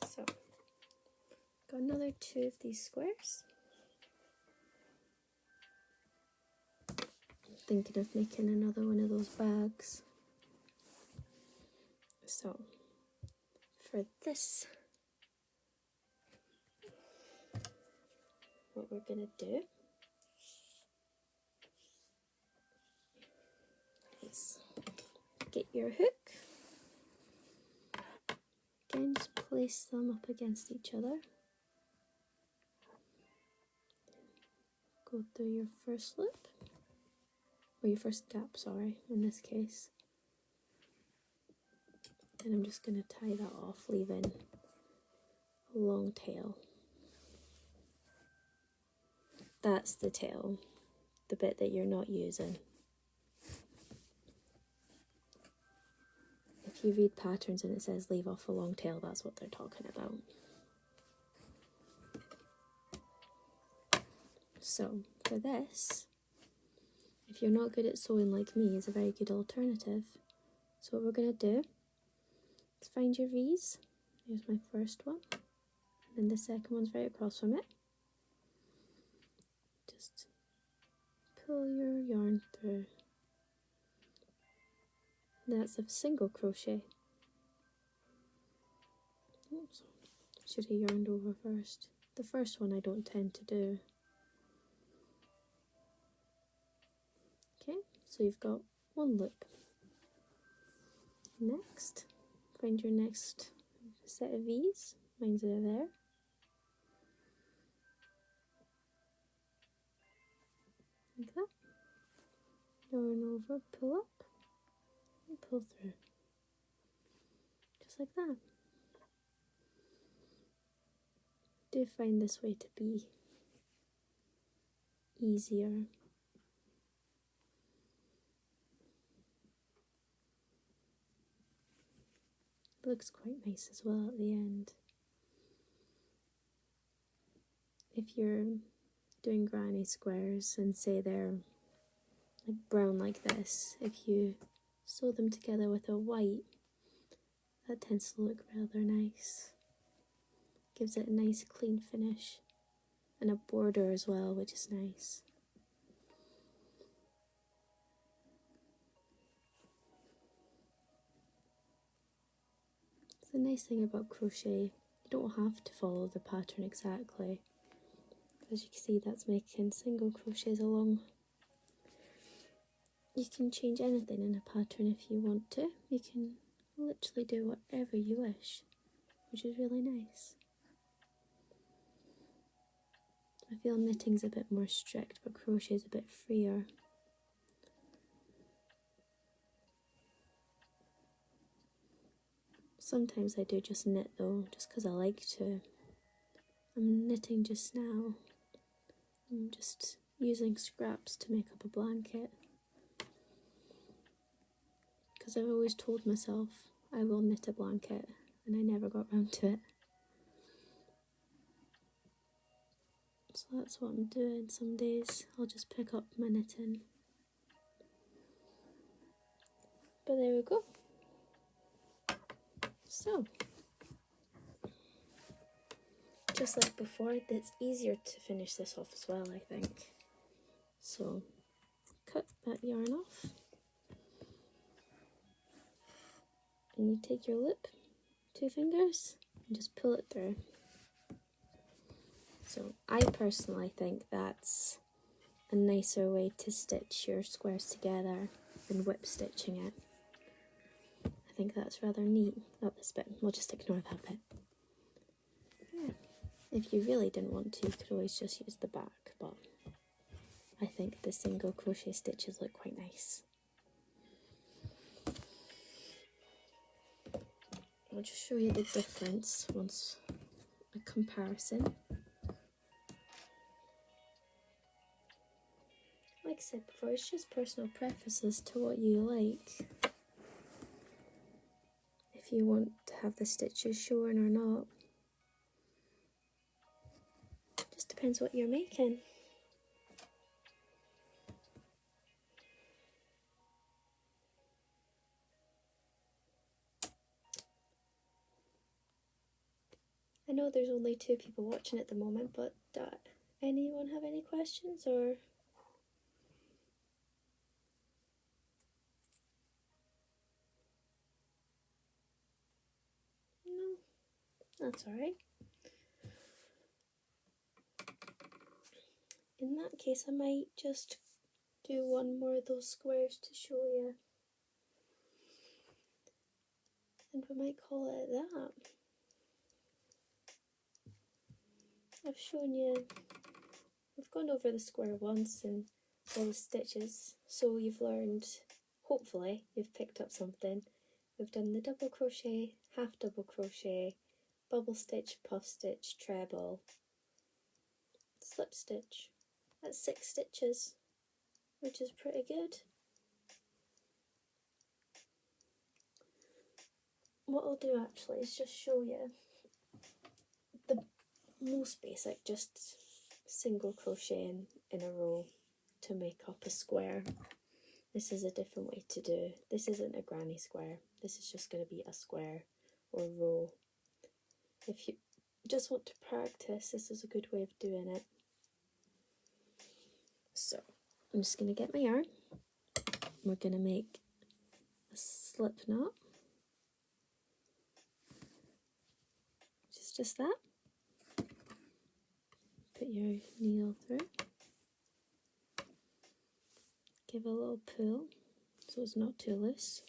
So, got another 2 of these squares. I'm thinking of making another one of those bags. So, for this, what we're going to do is get your hook, again just place them up against each other, go through your first loop, or your first gap, sorry, in this case, Then I'm just going to tie that off, leaving a long tail. That's the tail, the bit that you're not using. If you read patterns and it says leave off a long tail, that's what they're talking about. So for this, if you're not good at sewing like me, it's a very good alternative. So what we're going to do is find your V's. Here's my first one, and then the second one's right across from it. Just pull your yarn through. That's a single crochet. Oops, should have yarned over first. The first one I don't tend to do. Okay, so you've got one loop. Next, find your next set of V's. Mine's are there. Like that. Yarn over, pull up, and pull through. Just like that. I do find this way to be easier. It looks quite nice as well at the end. If you're doing granny squares and say they're like brown like this, if you sew them together with a white, that tends to look rather nice. Gives it a nice clean finish and a border as well, which is nice. The nice thing about crochet, you don't have to follow the pattern exactly. As you can see, that's making single crochets along. You can change anything in a pattern if you want to. You can literally do whatever you wish, which is really nice. I feel knitting's a bit more strict, but crochet's a bit freer. Sometimes I do just knit though, just because I like to. I'm knitting just now. I'm just using scraps to make up a blanket. Because I've always told myself I will knit a blanket, and I never got round to it. So that's what I'm doing. Some days I'll just pick up my knitting. But there we go. So, just like before, it's easier to finish this off as well, I think. So, cut that yarn off. And you take your loop, 2 fingers, and just pull it through. So, I personally think that's a nicer way to stitch your squares together than whip stitching it. I think that's rather neat. Not this bit, we'll just ignore that bit. Yeah. If you really didn't want to, you could always just use the back, but I think the single crochet stitches look quite nice. I'll just show you the difference once, a comparison. Like I said before, it's just personal preferences to what you like. If you want to have the stitches showing or not. Just depends what you're making. I know there's only 2 people watching at the moment, but anyone have any questions or? No, that's alright. In that case, I might just do one more of those squares to show you. And we might call it that. I've shown you, we've gone over the square once and all the stitches, so you've learned, hopefully, you've picked up something. we've done the double crochet, half double crochet, bubble stitch, puff stitch, treble, slip stitch. That's 6 stitches, which is pretty good. What I'll do actually is just show you the most basic, just single crocheting in a row to make up a square. This is a different way to do. This isn't a granny square. This is just going to be a square or row. If you just want to practice, this is a good way of doing it. So I'm just going to get my yarn. We're going to make a slip knot, which is just that. Put your needle through. Give a little pull so it's not too loose.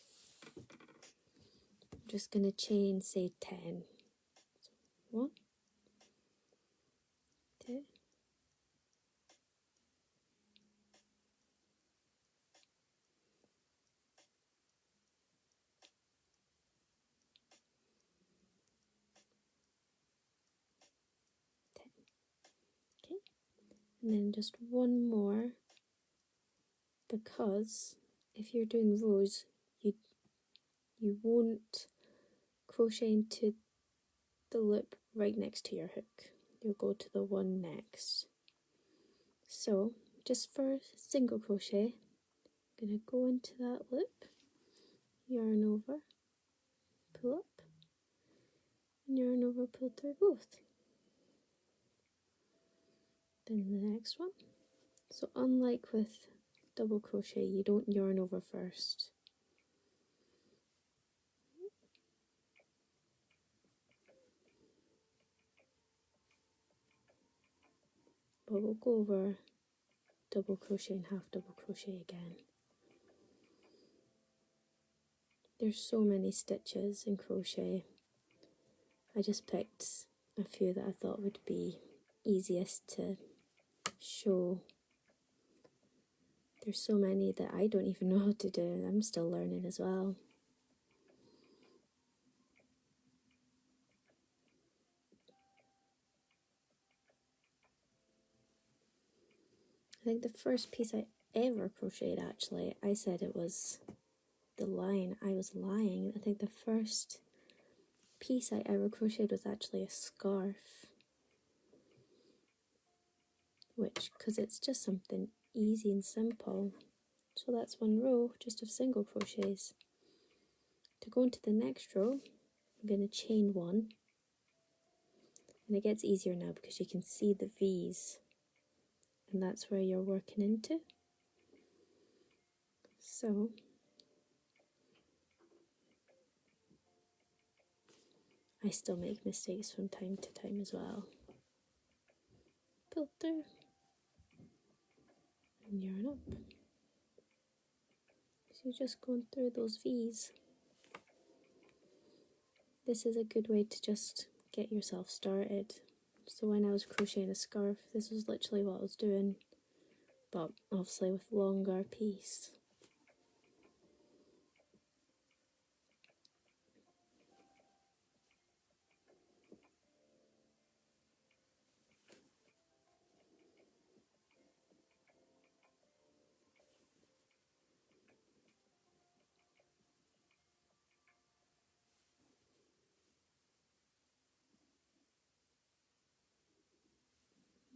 I'm just going to chain, say 10. So 1, 2, 10. Okay, and then just one more, because if you're doing rows, you won't crochet into the loop right next to your hook. You'll go to the one next. So just for single crochet, I'm going to go into that loop, yarn over, pull up, and yarn over, pull through both. Then the next one. So unlike with double crochet, you don't yarn over first. But we'll go over double crochet and half double crochet again. There's so many stitches in crochet. I just picked a few that I thought would be easiest to show. There's so many that I don't even know how to do, and I'm still learning as well. I think the first piece I ever crocheted, actually, I said it was the line. I was lying. I think the first piece I ever crocheted was actually a scarf, which, because it's just something easy and simple. So that's one row just of single crochets. To go into the next row, I'm going to chain 1, and it gets easier now because you can see the V's, and that's where you're working into. So I still make mistakes from time to time as well. Pull through and yarn up. So you're just going through those V's. This is a good way to just get yourself started. So when I was crocheting a scarf, this was literally what I was doing, but obviously with longer piece.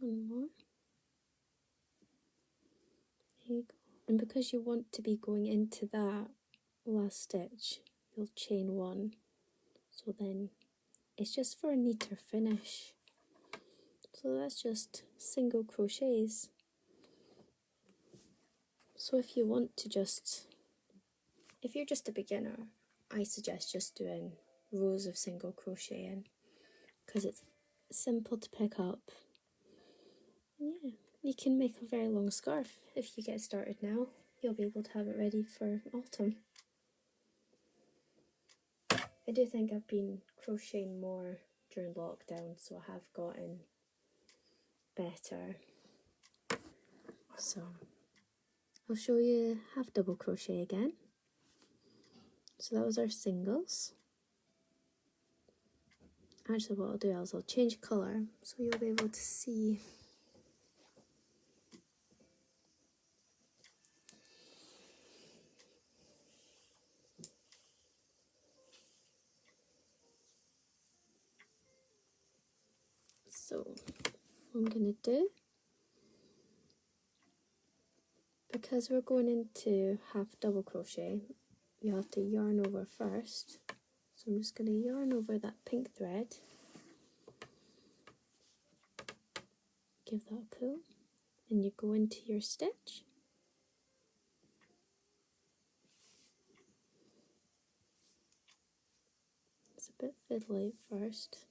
One more. There you go. And because you want to be going into that last stitch, you'll chain 1. So then it's just for a neater finish. So that's just single crochets. So if you want to if you're just a beginner, I suggest just doing rows of single crocheting because it's simple to pick up. And yeah, you can make a very long scarf if you get started now. You'll be able to have it ready for autumn. I do think I've been crocheting more during lockdown, so I have gotten better. So I'll show you half double crochet again. So that was our singles. Actually, what I'll do is I'll change colour so you'll be able to see. So what I'm going to do, because we're going into half double crochet, you have to yarn over first. So I'm just going to yarn over that pink thread, give that a pull, and you go into your stitch. It's a bit fiddly at first,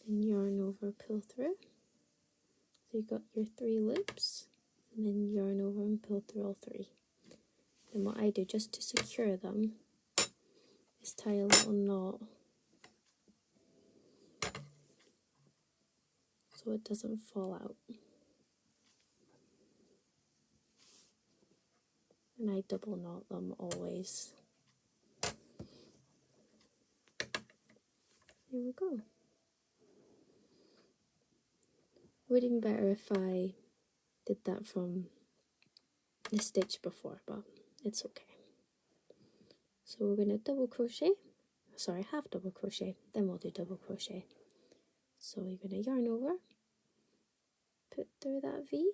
then yarn over, pull through. So you've got your 3 loops, and then yarn over and pull through all 3. And what I do just to secure them is tie a little knot so it doesn't fall out. And I double knot them always. There we go. Would have been better if I did that from the stitch before, but it's okay. So we're going to double crochet, sorry, half double crochet, then we'll do double crochet. So you're going to yarn over, put through that V,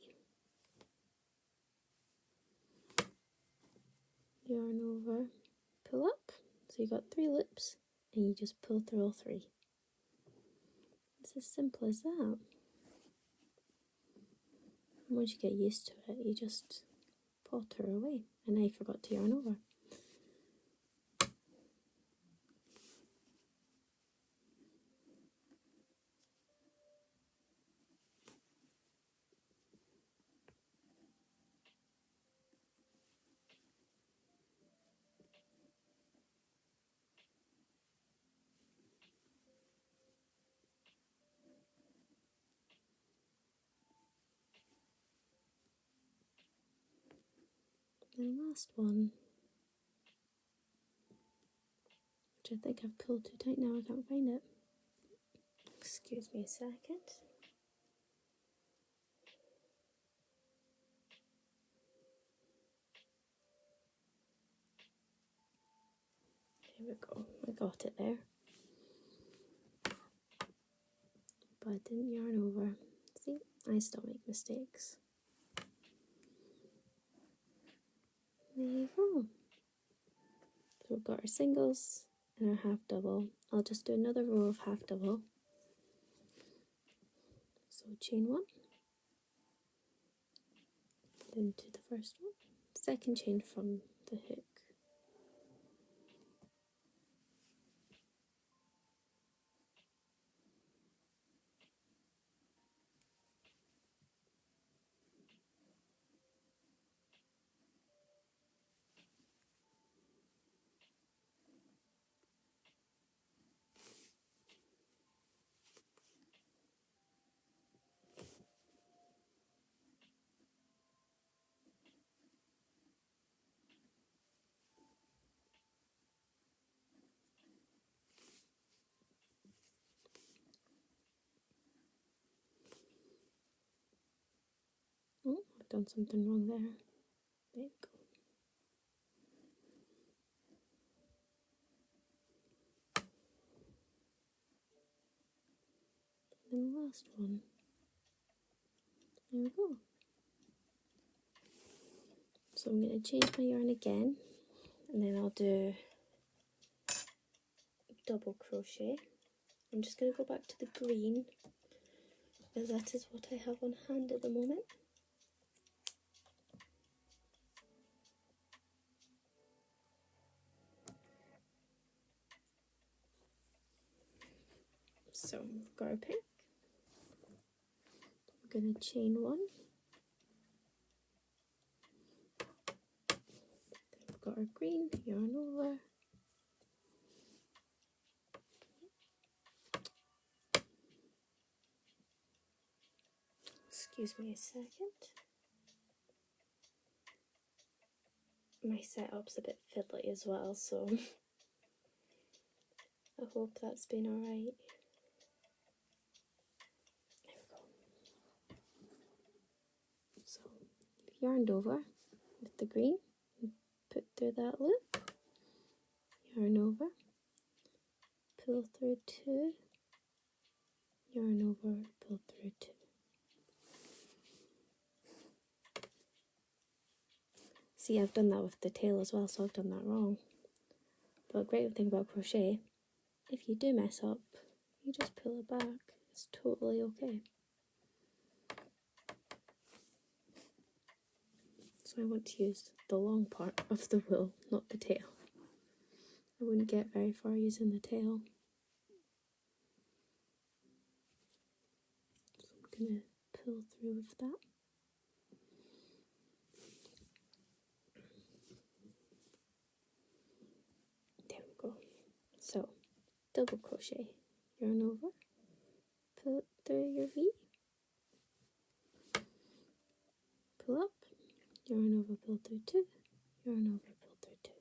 yarn over, pull up. So you've got 3 loops and you just pull through all 3. It's as simple as that. And once you get used to it, you just potter away. And I forgot to yarn over. And last one, which I think I've pulled too tight now, I can't find it. Excuse me a second. There we go, I got it there. But I didn't yarn over. See, I still make mistakes. There you go. So we've got our singles and our half double. I'll just do another row of half double. So chain 1, then to the first one, second chain from the hook. Oh, I've done something wrong there. There you go. And the last one. There we go. So I'm going to change my yarn again, and then I'll do double crochet. I'm just going to go back to the green, as that is what I have on hand at the moment. So we've got our pink. We're going to chain 1. Then we've got our green, yarn over. Excuse me a second. my setup's a bit fiddly as well, so I hope that's been alright. There we go. So, yarned over with the green, put through that loop, yarn over, pull through 2, yarn over, pull through 2. See, I've done that with the tail as well, so I've done that wrong. But a great thing about crochet, if you do mess up, you just pull it back. It's totally okay. So I want to use the long part of the wool, not the tail. I wouldn't get very far using the tail. So I'm going to pull through with that. There we go. So, double crochet, yarn over, pull through your V, pull up, yarn over, pull through 2, yarn over, pull through 2.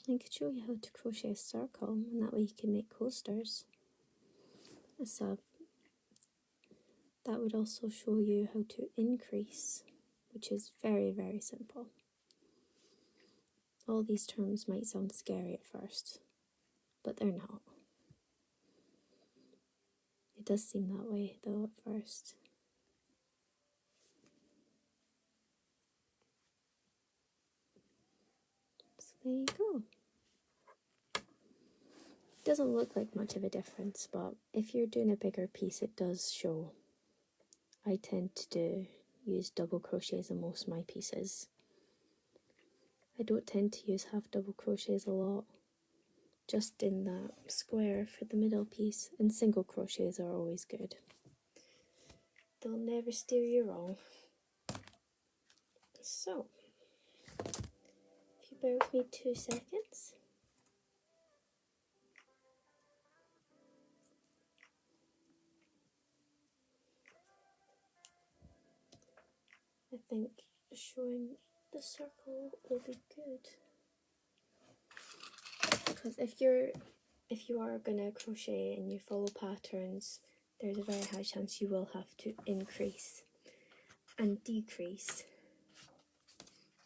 I could show you how to crochet a circle, and that way you can make coasters. So that would also show you how to increase, which is very, very simple. All these terms might sound scary at first, but they're not. It does seem that way though at first. So there you go. Doesn't look like much of a difference, but if you're doing a bigger piece it does show. I tend to use double crochets in most of my pieces. I don't tend to use half double crochets a lot, just in that square for the middle piece, and single crochets are always good. They'll never steer you wrong. So, if you bear with me 2 seconds. I think showing the circle will be good. Because if you are gonna crochet and you follow patterns, there's a very high chance you will have to increase and decrease.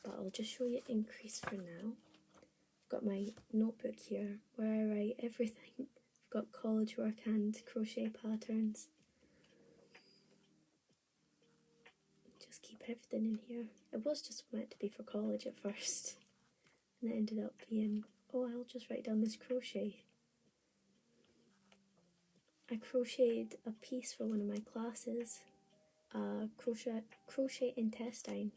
But I'll just show you increase for now. I've got my notebook here where I write everything. I've got college work and crochet patterns. Just keep everything in here. It was just meant to be for college at first, and it ended up being, oh, I'll just write down this crochet. I crocheted a piece for one of my classes, crochet intestine,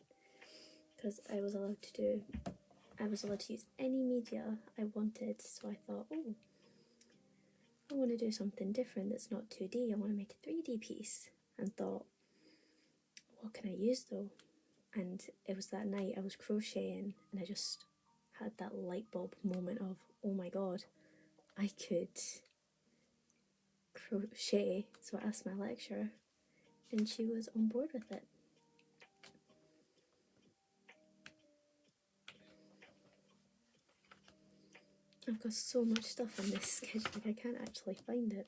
because I was allowed to use any media I wanted, so I thought, oh, I want to do something different that's not 2D, I want to make a 3D piece, and thought, what can I use though? And it was that night I was crocheting and I just had that light bulb moment of, oh my god, I could crochet. So I asked my lecturer and she was on board with it. I've got so much stuff on this sketchbook, I can't actually find it.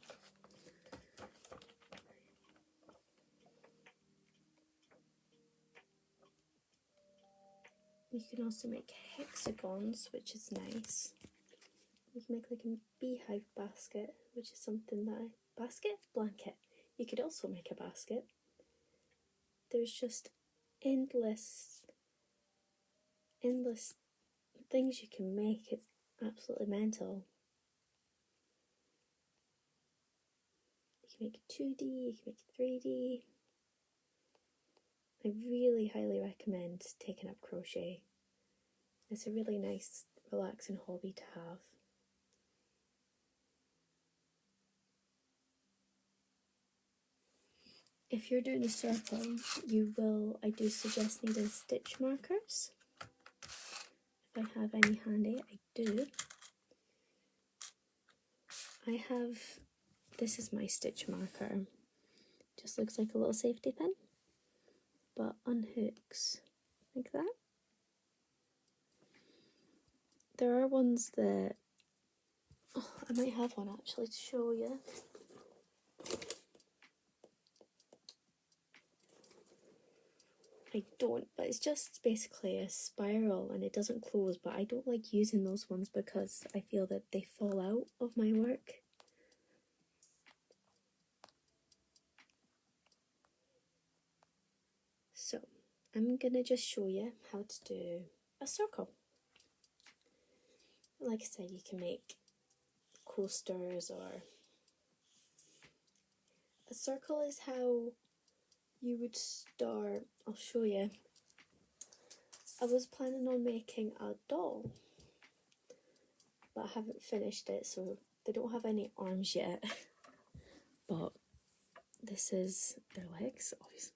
You can also make hexagons, which is nice. You can make like a beehive basket, which is something that blanket. You could also make a basket. There's just endless things you can make. It's absolutely mental. You can make 2D, you can make 3D. I really highly recommend taking up crochet. It's a really nice, relaxing hobby to have. If you're doing a circle, I do suggest needing stitch markers. if I have any handy. I do. I have, this is my stitch marker. Just looks like a little safety pin, but unhooks like that. There are ones that, oh, I might have one actually to show you. I don't, but it's just basically a spiral and it doesn't close, but I don't like using those ones because I feel that they fall out of my work. So I'm gonna just show you how to do a circle. Like I said, you can make coasters, or a circle is how you would start. I'll show you. I was planning on making a doll, but I haven't finished it, so they don't have any arms yet. But this is their legs, obviously.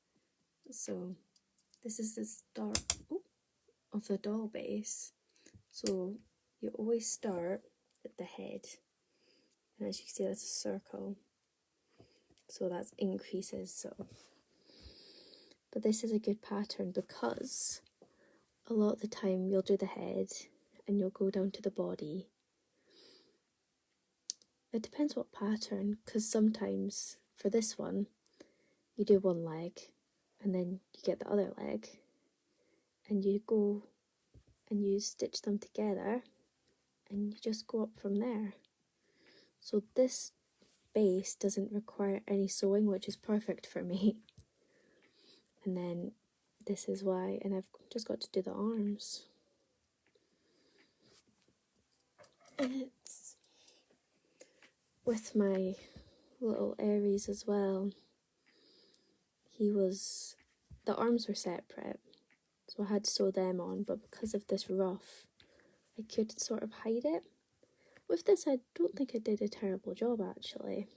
So this is the start of the doll base. So you always start at the head, and as you can see, that's a circle. So that's increases. So, but this is a good pattern because a lot of the time you'll do the head and you'll go down to the body. It depends what pattern, because sometimes for this one you do one leg and then you get the other leg and you go and you stitch them together and you just go up from there. So this base doesn't require any sewing, which is perfect for me. And then this is why, and I've just got to do the arms. It's with my little Aries as well. The arms were separate, so I had to sew them on, but because of this ruff, I could sort of hide it. With this, I don't think I did a terrible job, actually.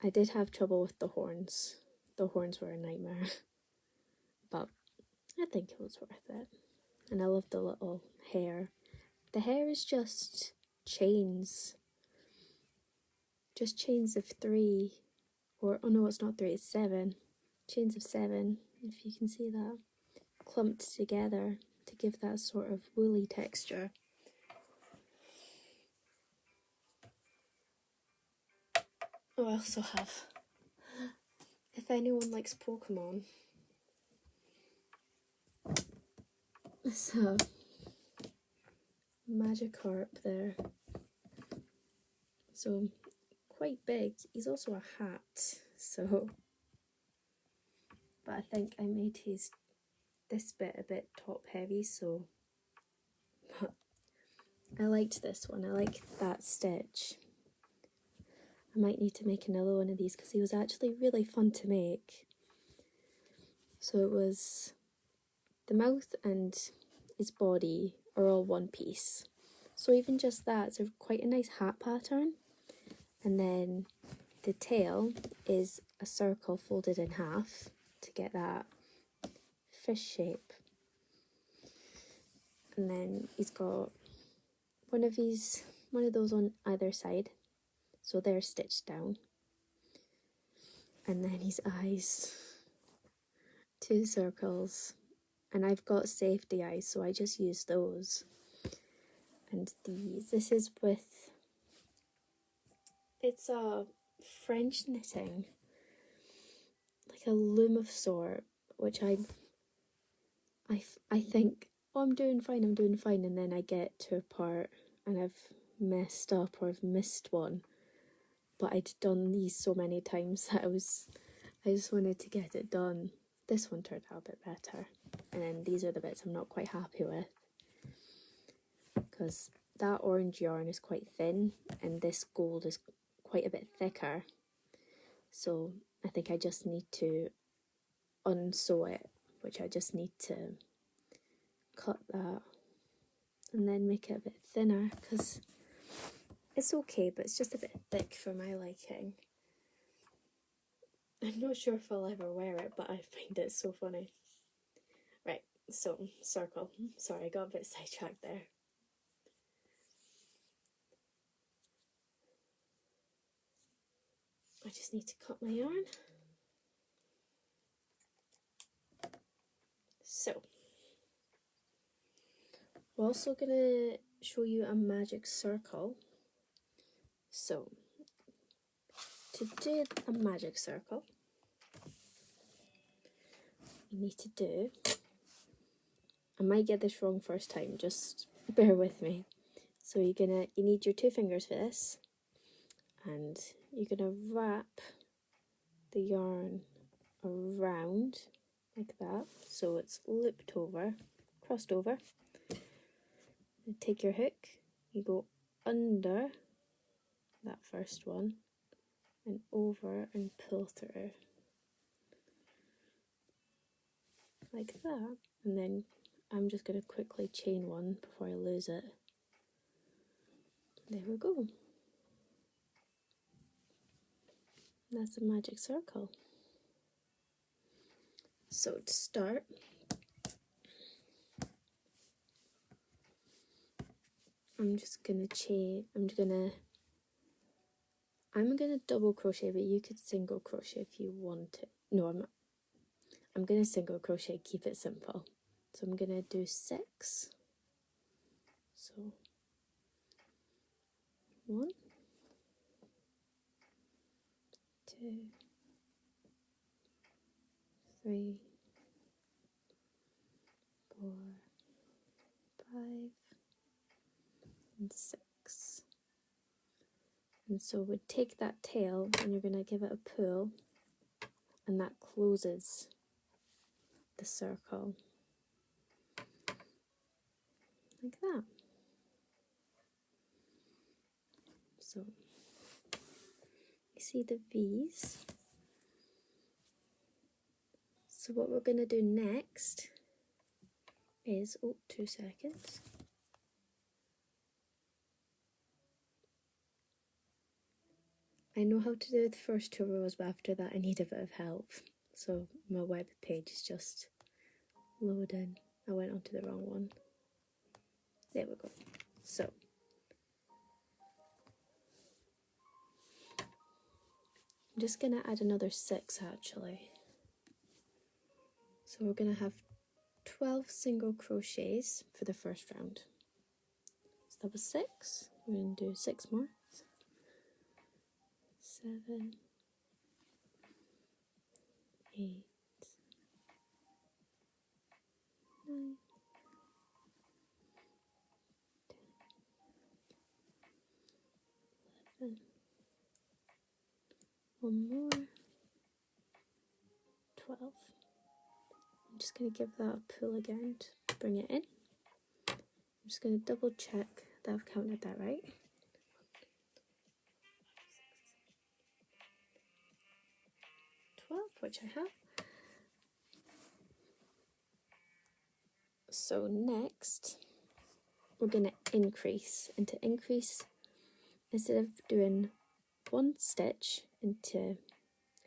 I did have trouble with the horns. The horns were a nightmare, but I think it was worth it. And I love the little hair. The hair is just chains. Just chains of 3, or, oh no, it's not 3, it's 7. Chains of 7, if you can see that. Clumped together to give that sort of woolly texture. Oh, I also have, if anyone likes Pokemon, so Magikarp there. So quite big. He's also a hat, so, but I think I made this bit a bit top heavy, so, but I liked this one. I like that stitch. I might need to make another one of these because he was actually really fun to make. So it was the mouth and his body are all one piece. So even just that, it's quite a nice hat pattern. And then the tail is a circle folded in half to get that fish shape. And then he's got one of those on either side. So they're stitched down. And then his eyes, 2 circles. And I've got safety eyes, so I just use those. And this is with, it's a French knitting, like a loom of sort, which I think, oh, I'm doing fine, and then I get to a part and I've messed up or I've missed one. But I'd done these so many times that I just wanted to get it done. This one turned out a bit better. And then these are the bits I'm not quite happy with, because that orange yarn is quite thin and this gold is quite a bit thicker. So I think I just need to unsew it, which I just need to cut that and then make it a bit thinner, because it's okay, but it's just a bit thick for my liking. I'm not sure if I'll ever wear it, but I find it so funny. Right, So, circle. Sorry, I got a bit sidetracked there. I just need to cut my yarn. So, we're also going to show you a magic circle. So, to do a magic circle, you need to do, I might get this wrong first time, just bear with me. So you need your 2 fingers for this, and you're gonna wrap the yarn around like that, so it's looped over, crossed over. And take your hook, you go under that first one and over and pull through like that, and then I'm just going to quickly chain one before I lose it. There we go. That's a magic circle. So to start, I'm gonna double crochet, but you could single crochet if you want it. No, I'm not. I'm gonna single crochet, keep it simple. So I'm gonna do 6. So 1, 2, 3, 4, 5, and 6. And so we take that tail and you're gonna give it a pull, and that closes the circle like that. So you see the V's. So what we're gonna do next is, 2 seconds. I know how to do the first 2 rows, but after that I need a bit of help. So my web page is just loading. I went onto the wrong one. There we go. So I'm just gonna add another 6 actually. So we're gonna have 12 single crochets for the first round. So that was 6. We're gonna do 6 more. 7, 8, 9, 10, 11. One more. 12. I'm just going to give that a pull again to bring it in. I'm just going to double check that I've counted that right. 12, which I have. So next, we're going to increase. And to increase, instead of doing 1 stitch into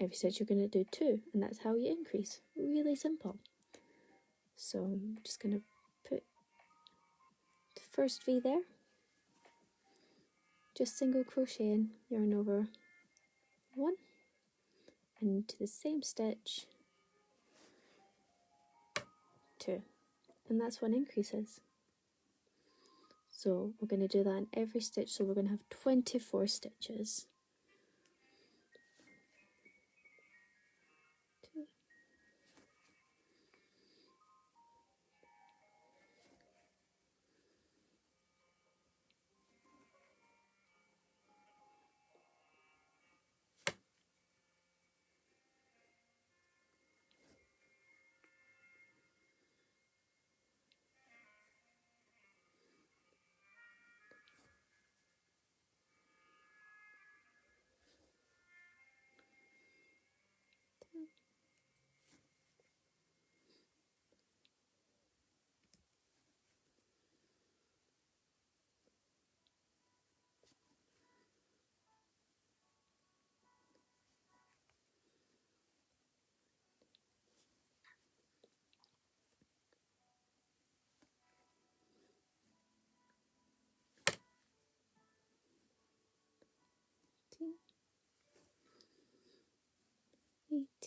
every stitch, you're going to do 2. And that's how you increase. Really simple. So I'm just going to put the first V there. Just single crochet in, yarn over 1, and into the same stitch 2, and that's 1 increases. So we're going to do that in every stitch, so we're going to have 24 stitches. 2.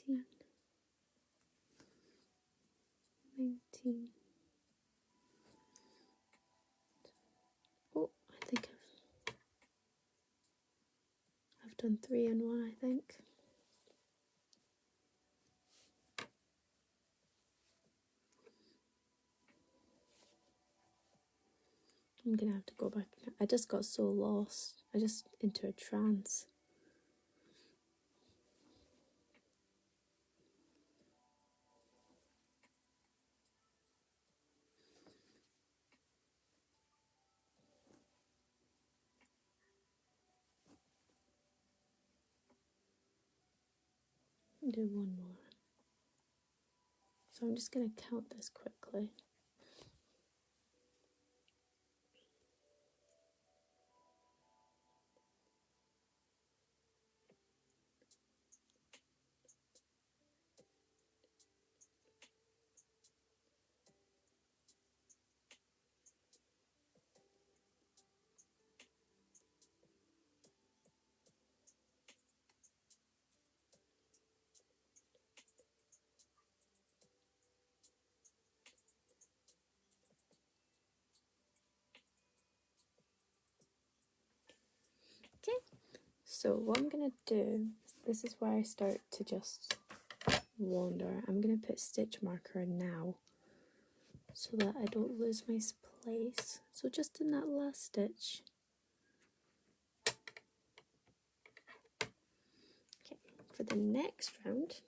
18, 19. Oh, I think I've done 3 in one, I think. I'm gonna have to go back. I just got so lost. I just into a trance. Do one more. So I'm just gonna count this quickly. Okay, so what I'm gonna do, this is where I start to just wander. I'm gonna put stitch marker in now so that I don't lose my place. So just in that last stitch. Okay, for the next round,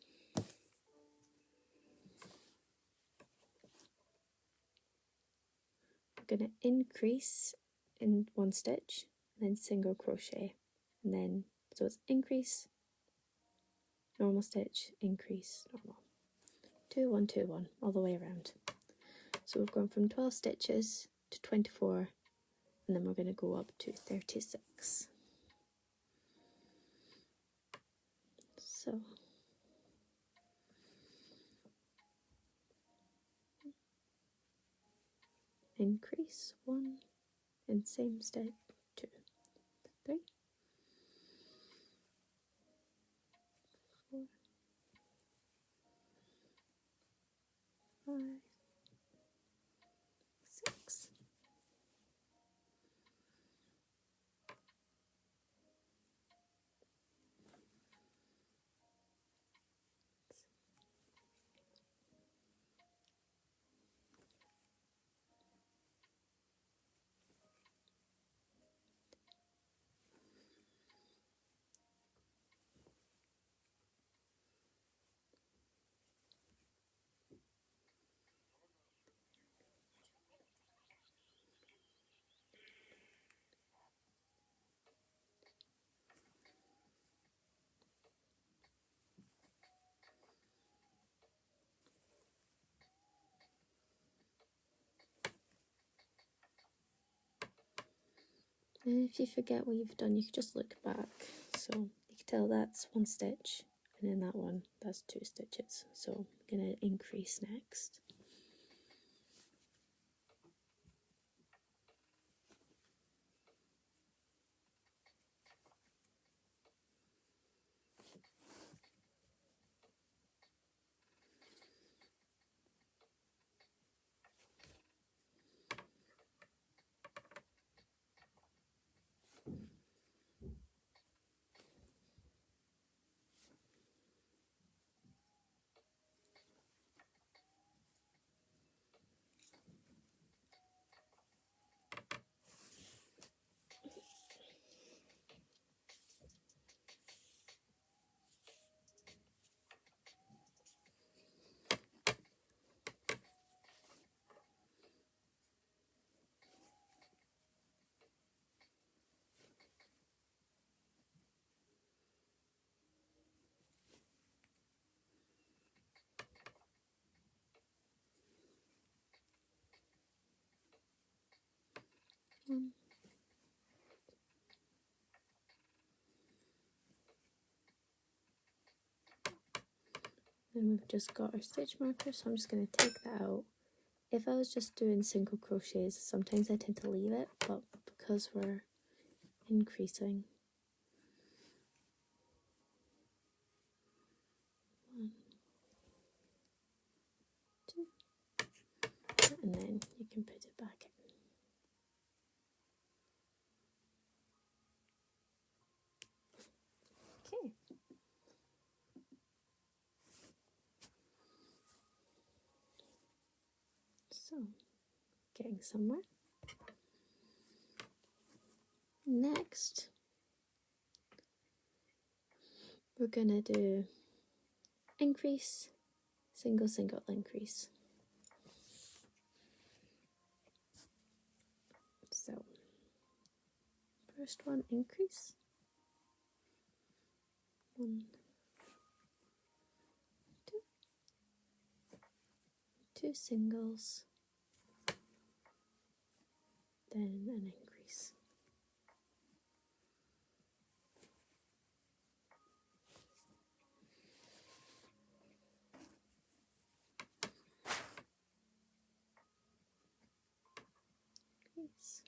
I'm gonna increase in one stitch, and then single crochet, and then so it's increase, normal stitch, increase, normal, 2 1 2 1 all the way around. So we've gone from 12 stitches to 24, and then we're going to go up to 36. So increase 1, and same step 2 3 4 5 6 And if you forget what you've done, you can just look back. So you can tell that's 1 stitch, and then that one, that's 2 stitches. So I'm going to increase next. And we've just got our stitch marker, so I'm just going to take that out. If I was just doing single crochets, sometimes I tend to leave it, but because we're increasing, 1 getting somewhere. Next, we're gonna do increase, single, single, increase. So, first one, increase. 1, 2, 2 singles, then an increase. Increase.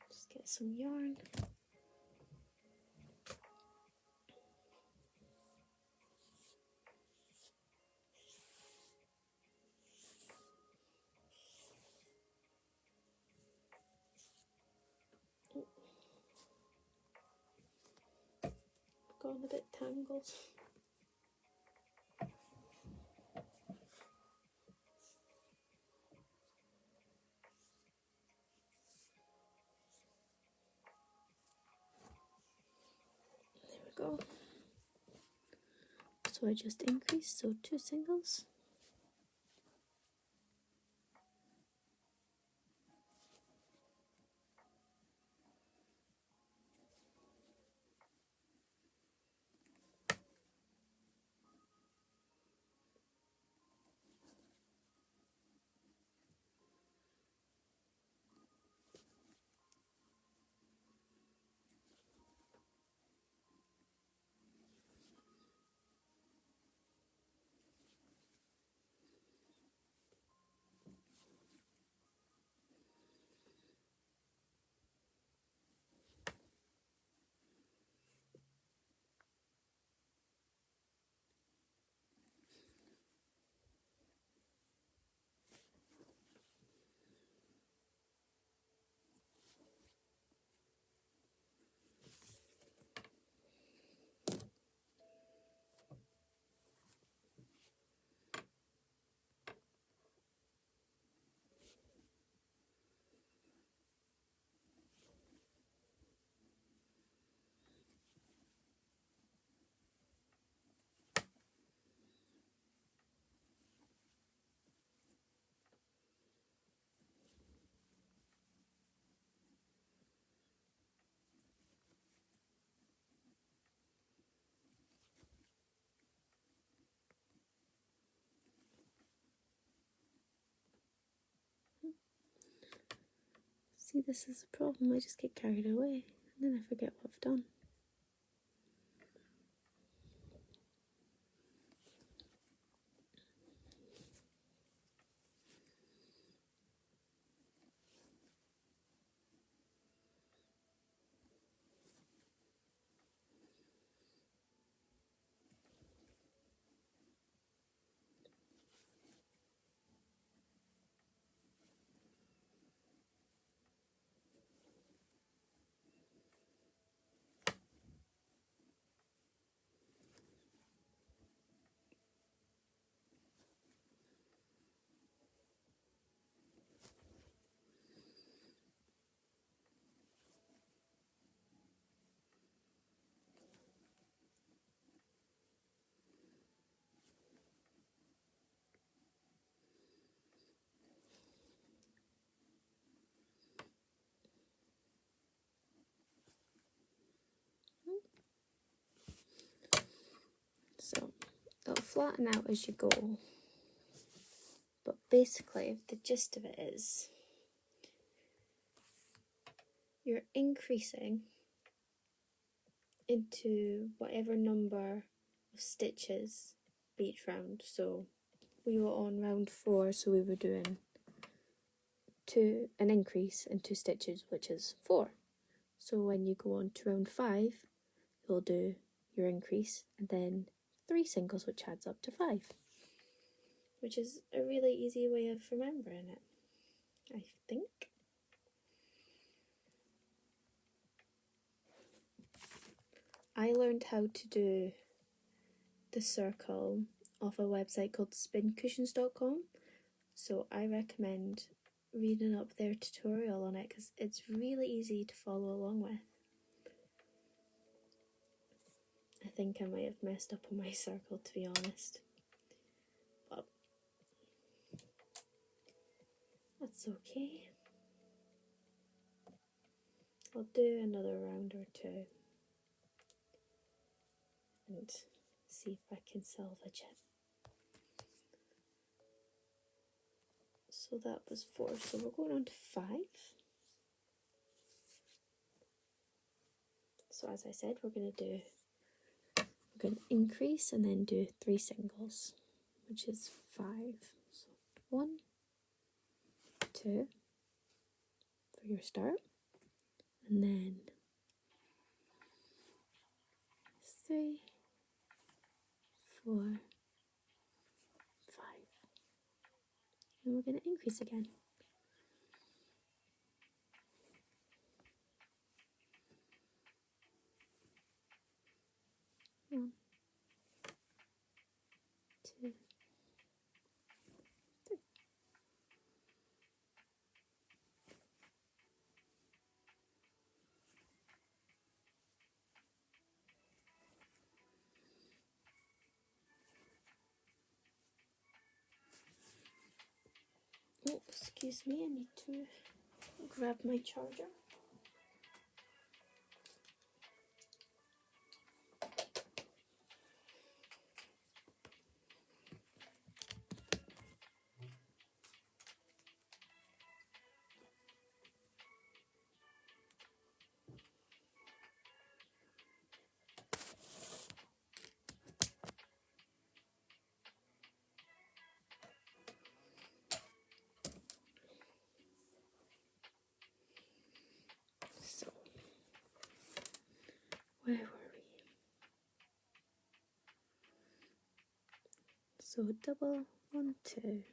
Just get some yarn. Gone a bit tangled. There we go. So I just increased, so 2 singles. See, this is the problem, I just get carried away and then I forget what I've done. So it'll flatten out as you go, but basically the gist of it is you're increasing into whatever number of stitches each round. So we were on round 4, so we were doing an increase in 2 stitches, which is 4. So when you go on to round 5, you'll do your increase and then 3 singles, which adds up to 5, which is a really easy way of remembering it, I think. I learned how to do the circle off a website called spincushions.com, so I recommend reading up their tutorial on it because it's really easy to follow along with. I think I might have messed up on my circle, to be honest, but that's okay. I'll do another round or two and see if I can salvage it. So that was 4, so we're going on to 5. So as I said, we're going to increase and then do 3 singles, which is 5. So 1, 2 for your start, and then 3, 4, 5. And we're going to increase again. One, 2, 3. Oh, excuse me, I need to grab my charger. So, where were we? So double, 1, 2, 3.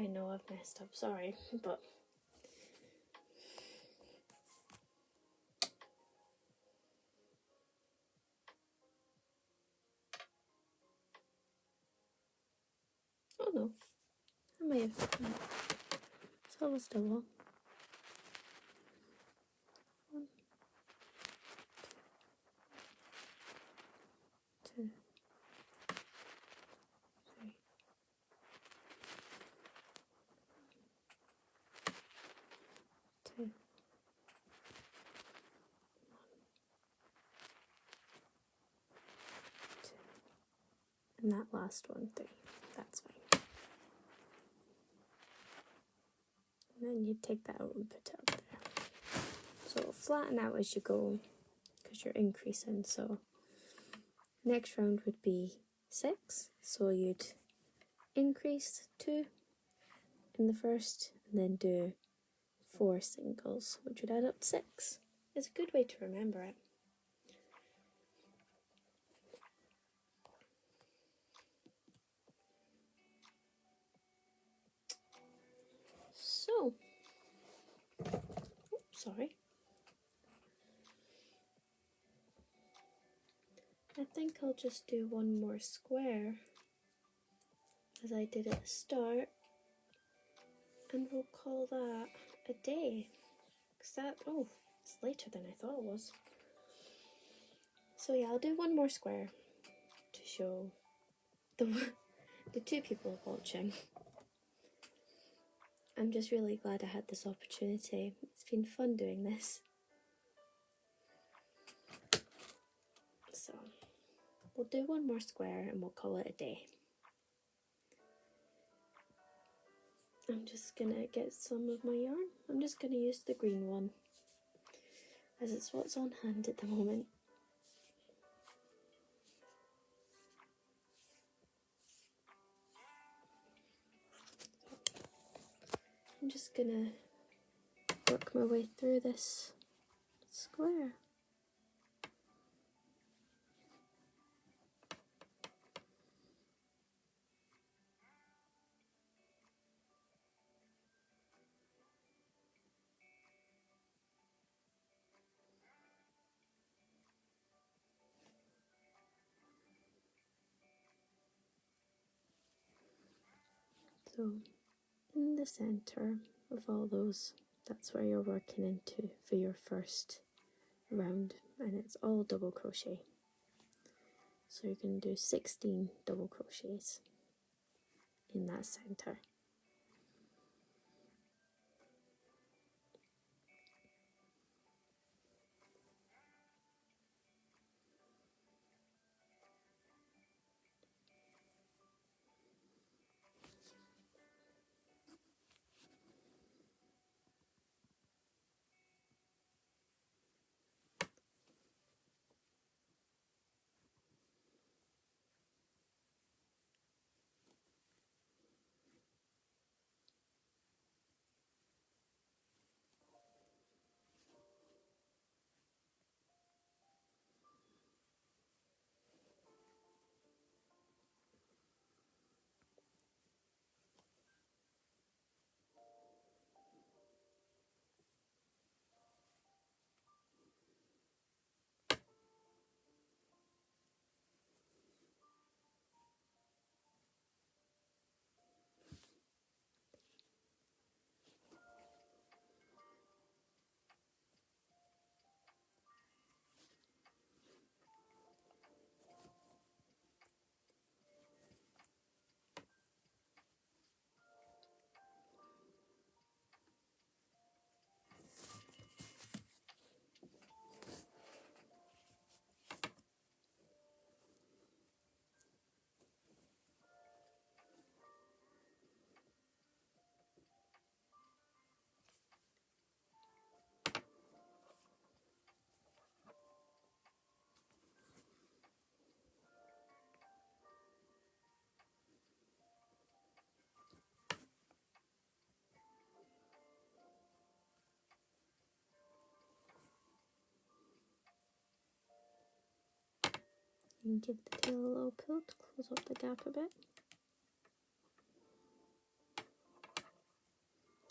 I know I've messed up, sorry, but Oh no, I may have. It's almost double. 1, 2, 3. 2. And that last one, 3. That's fine. And then you take that out and put it up there. So it'll flatten out as you go because you're increasing. So next round would be 6. So you'd increase 2 in the first and then do 4 singles, which would add up to 6. It's a good way to remember it. So, sorry. I think I'll just do one more square as I did at the start, and we'll call that a day. Because that, oh, it's later than I thought it was. So yeah, I'll do one more square to show the 2 people watching. I'm just really glad I had this opportunity. It's been fun doing this. So, we'll do one more square and we'll call it a day. I'm just gonna get some of my yarn. I'm just gonna use the green one, as it's what's on hand at the moment. I'm just gonna work my way through this square. So, in the center of all those, that's where you're working into for your first round, and it's all double crochet. So you're going to do 16 double crochets in that center. And give the tail a little pull to close up the gap a bit.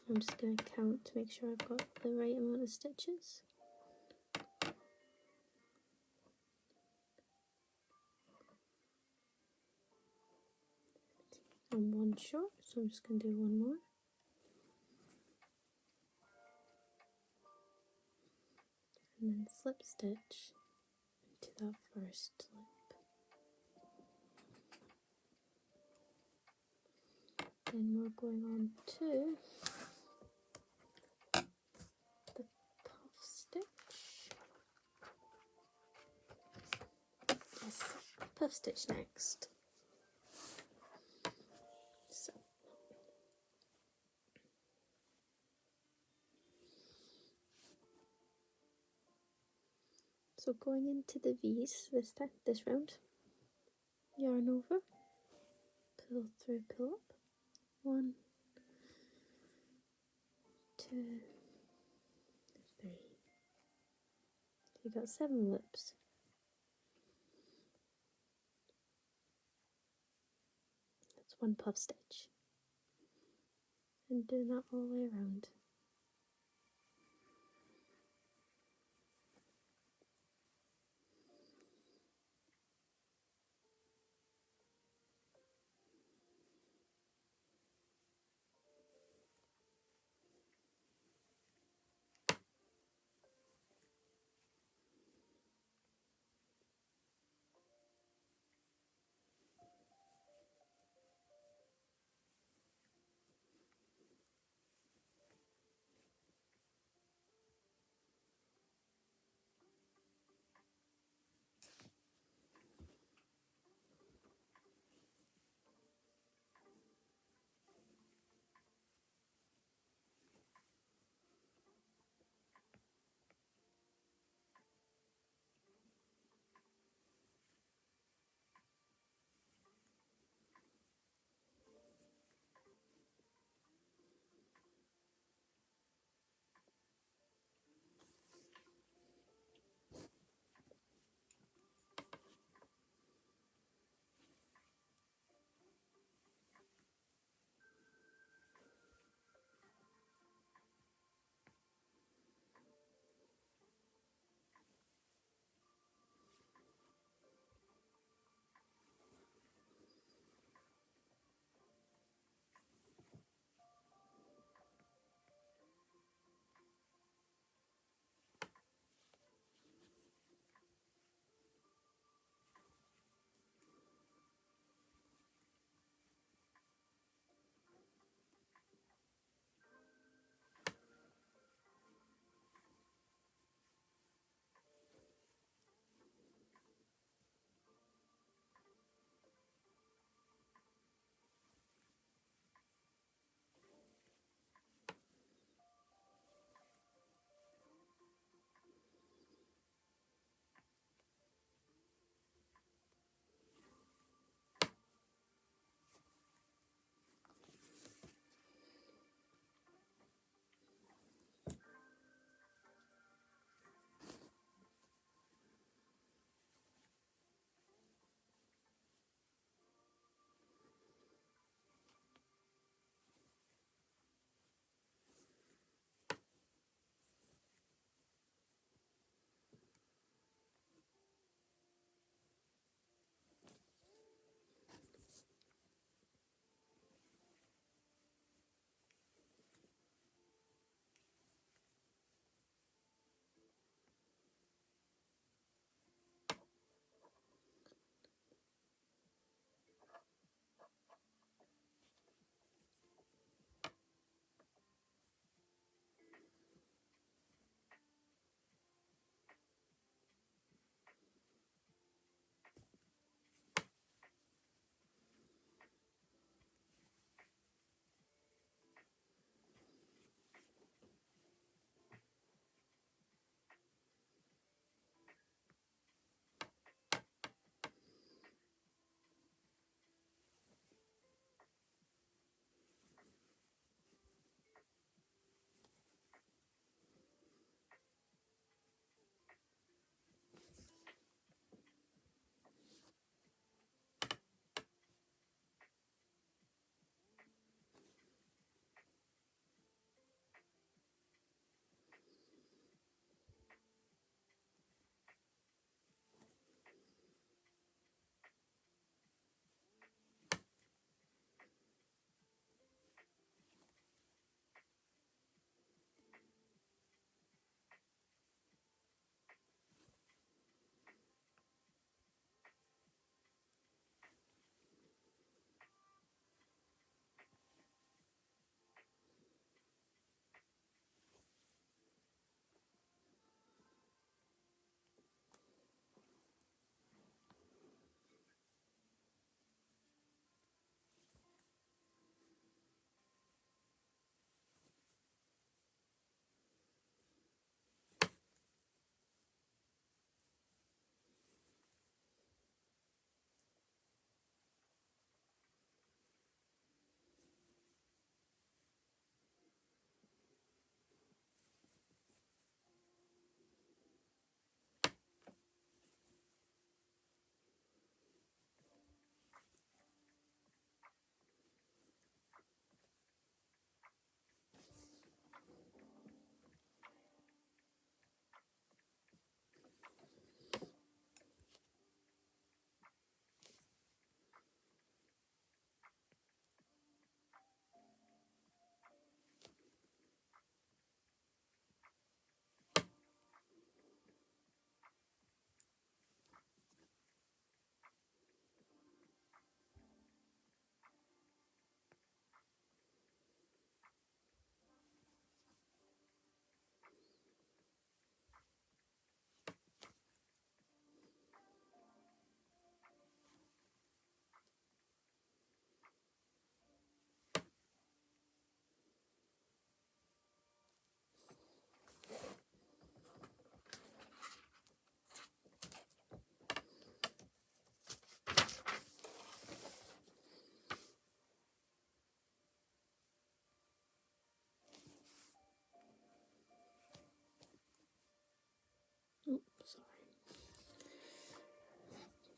I'm just going to count to make sure I've got the right amount of stitches. and one short, so I'm just going to do one more. And then slip stitch into that first loop. Then we're going on to the puff stitch. Yes, puff stitch next. So going into the V's this round, yarn over, pull through, pull up, 1, 2, 3. So you got 7 loops. That's 1 puff stitch, and doing that all the way around.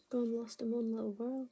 Gone lost in one little world.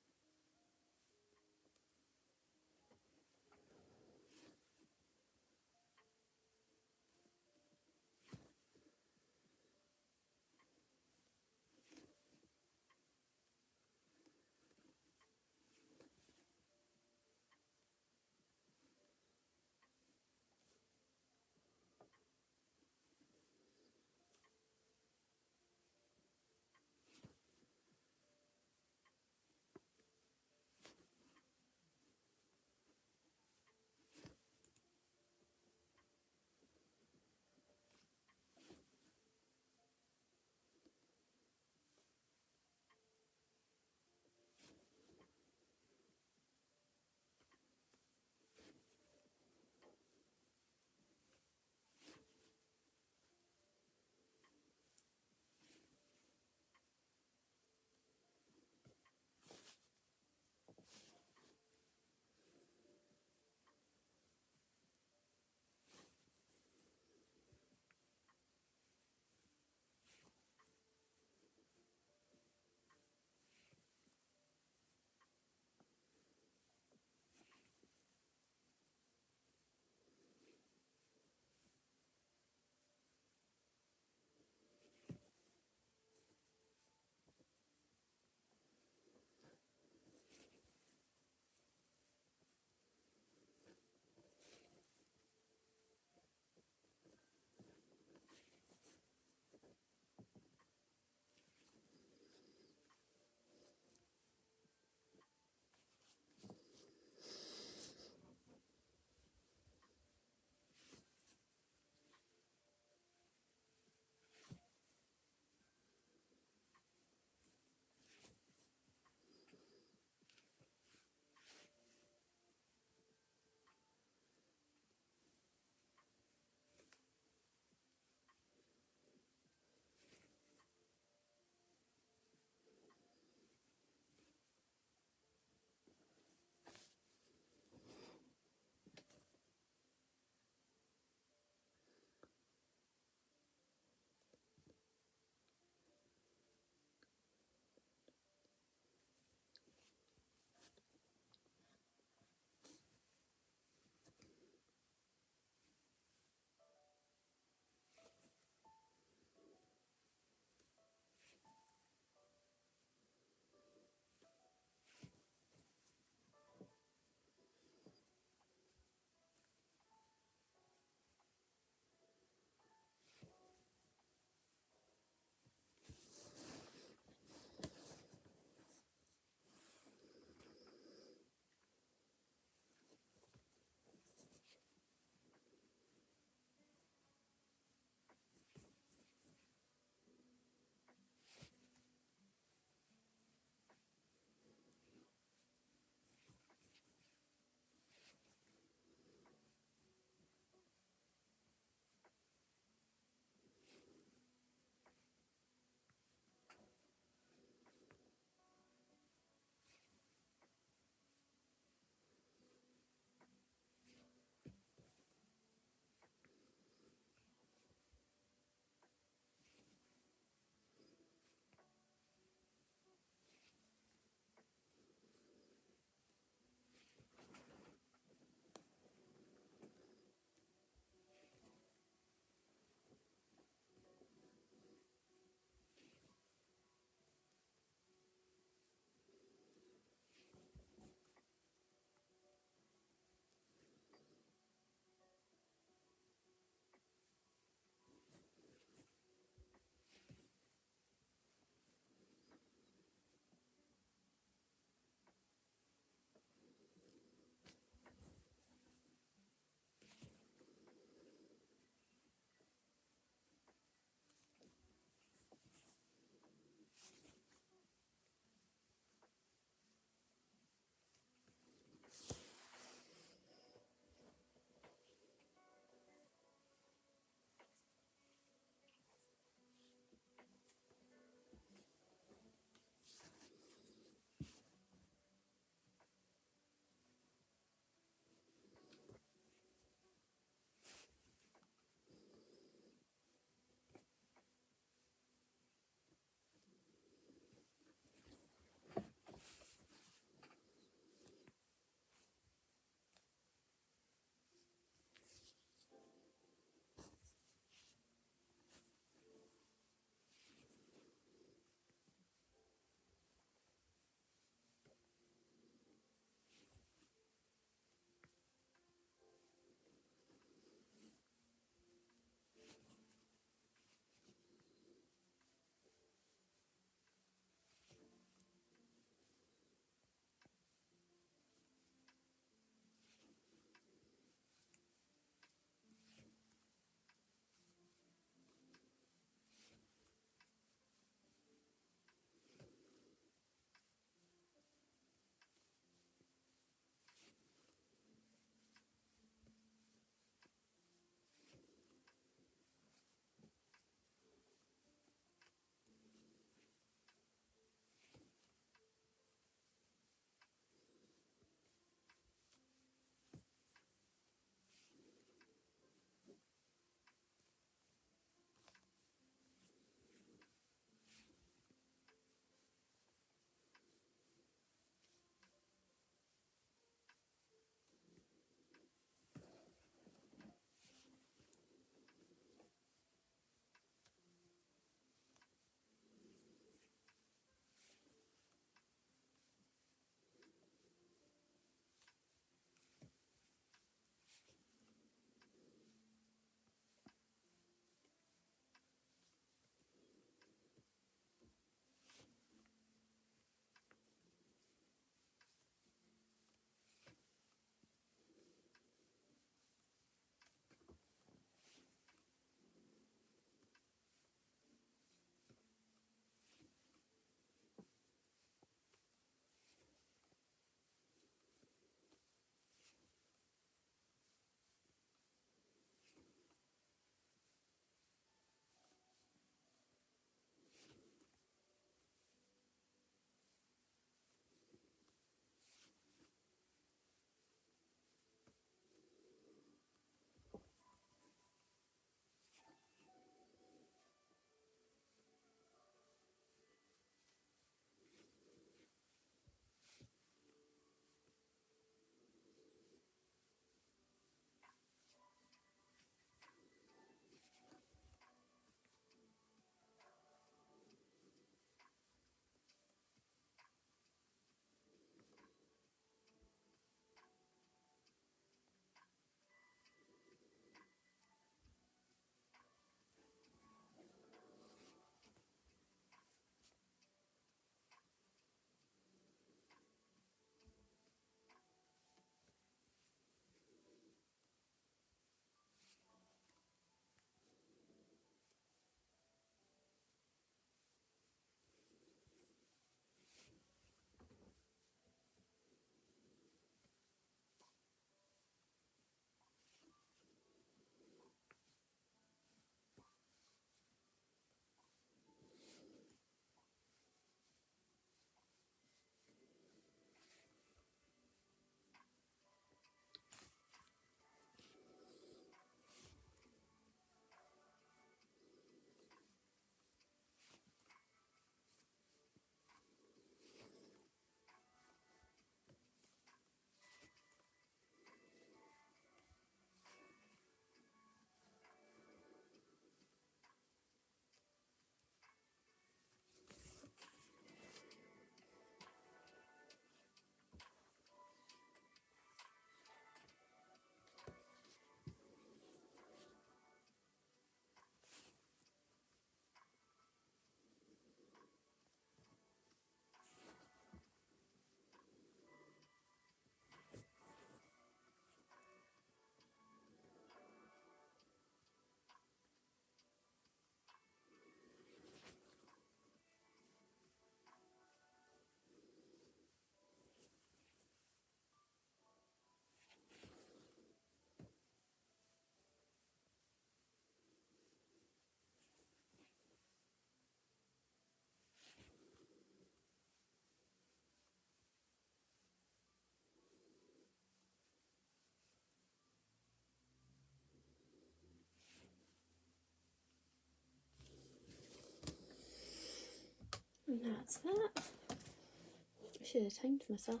And that's that. I should have timed myself.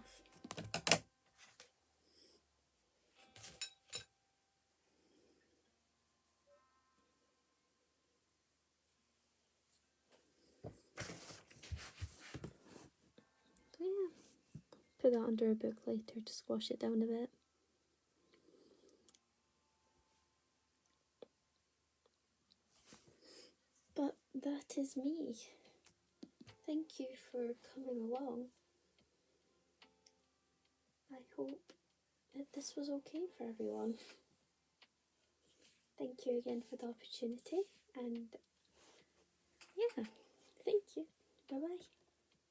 So yeah, put that under a book later to squash it down a bit. But that is me. Thank you for coming along. I hope that this was okay for everyone. Thank you again for the opportunity, and yeah, thank you. Bye bye.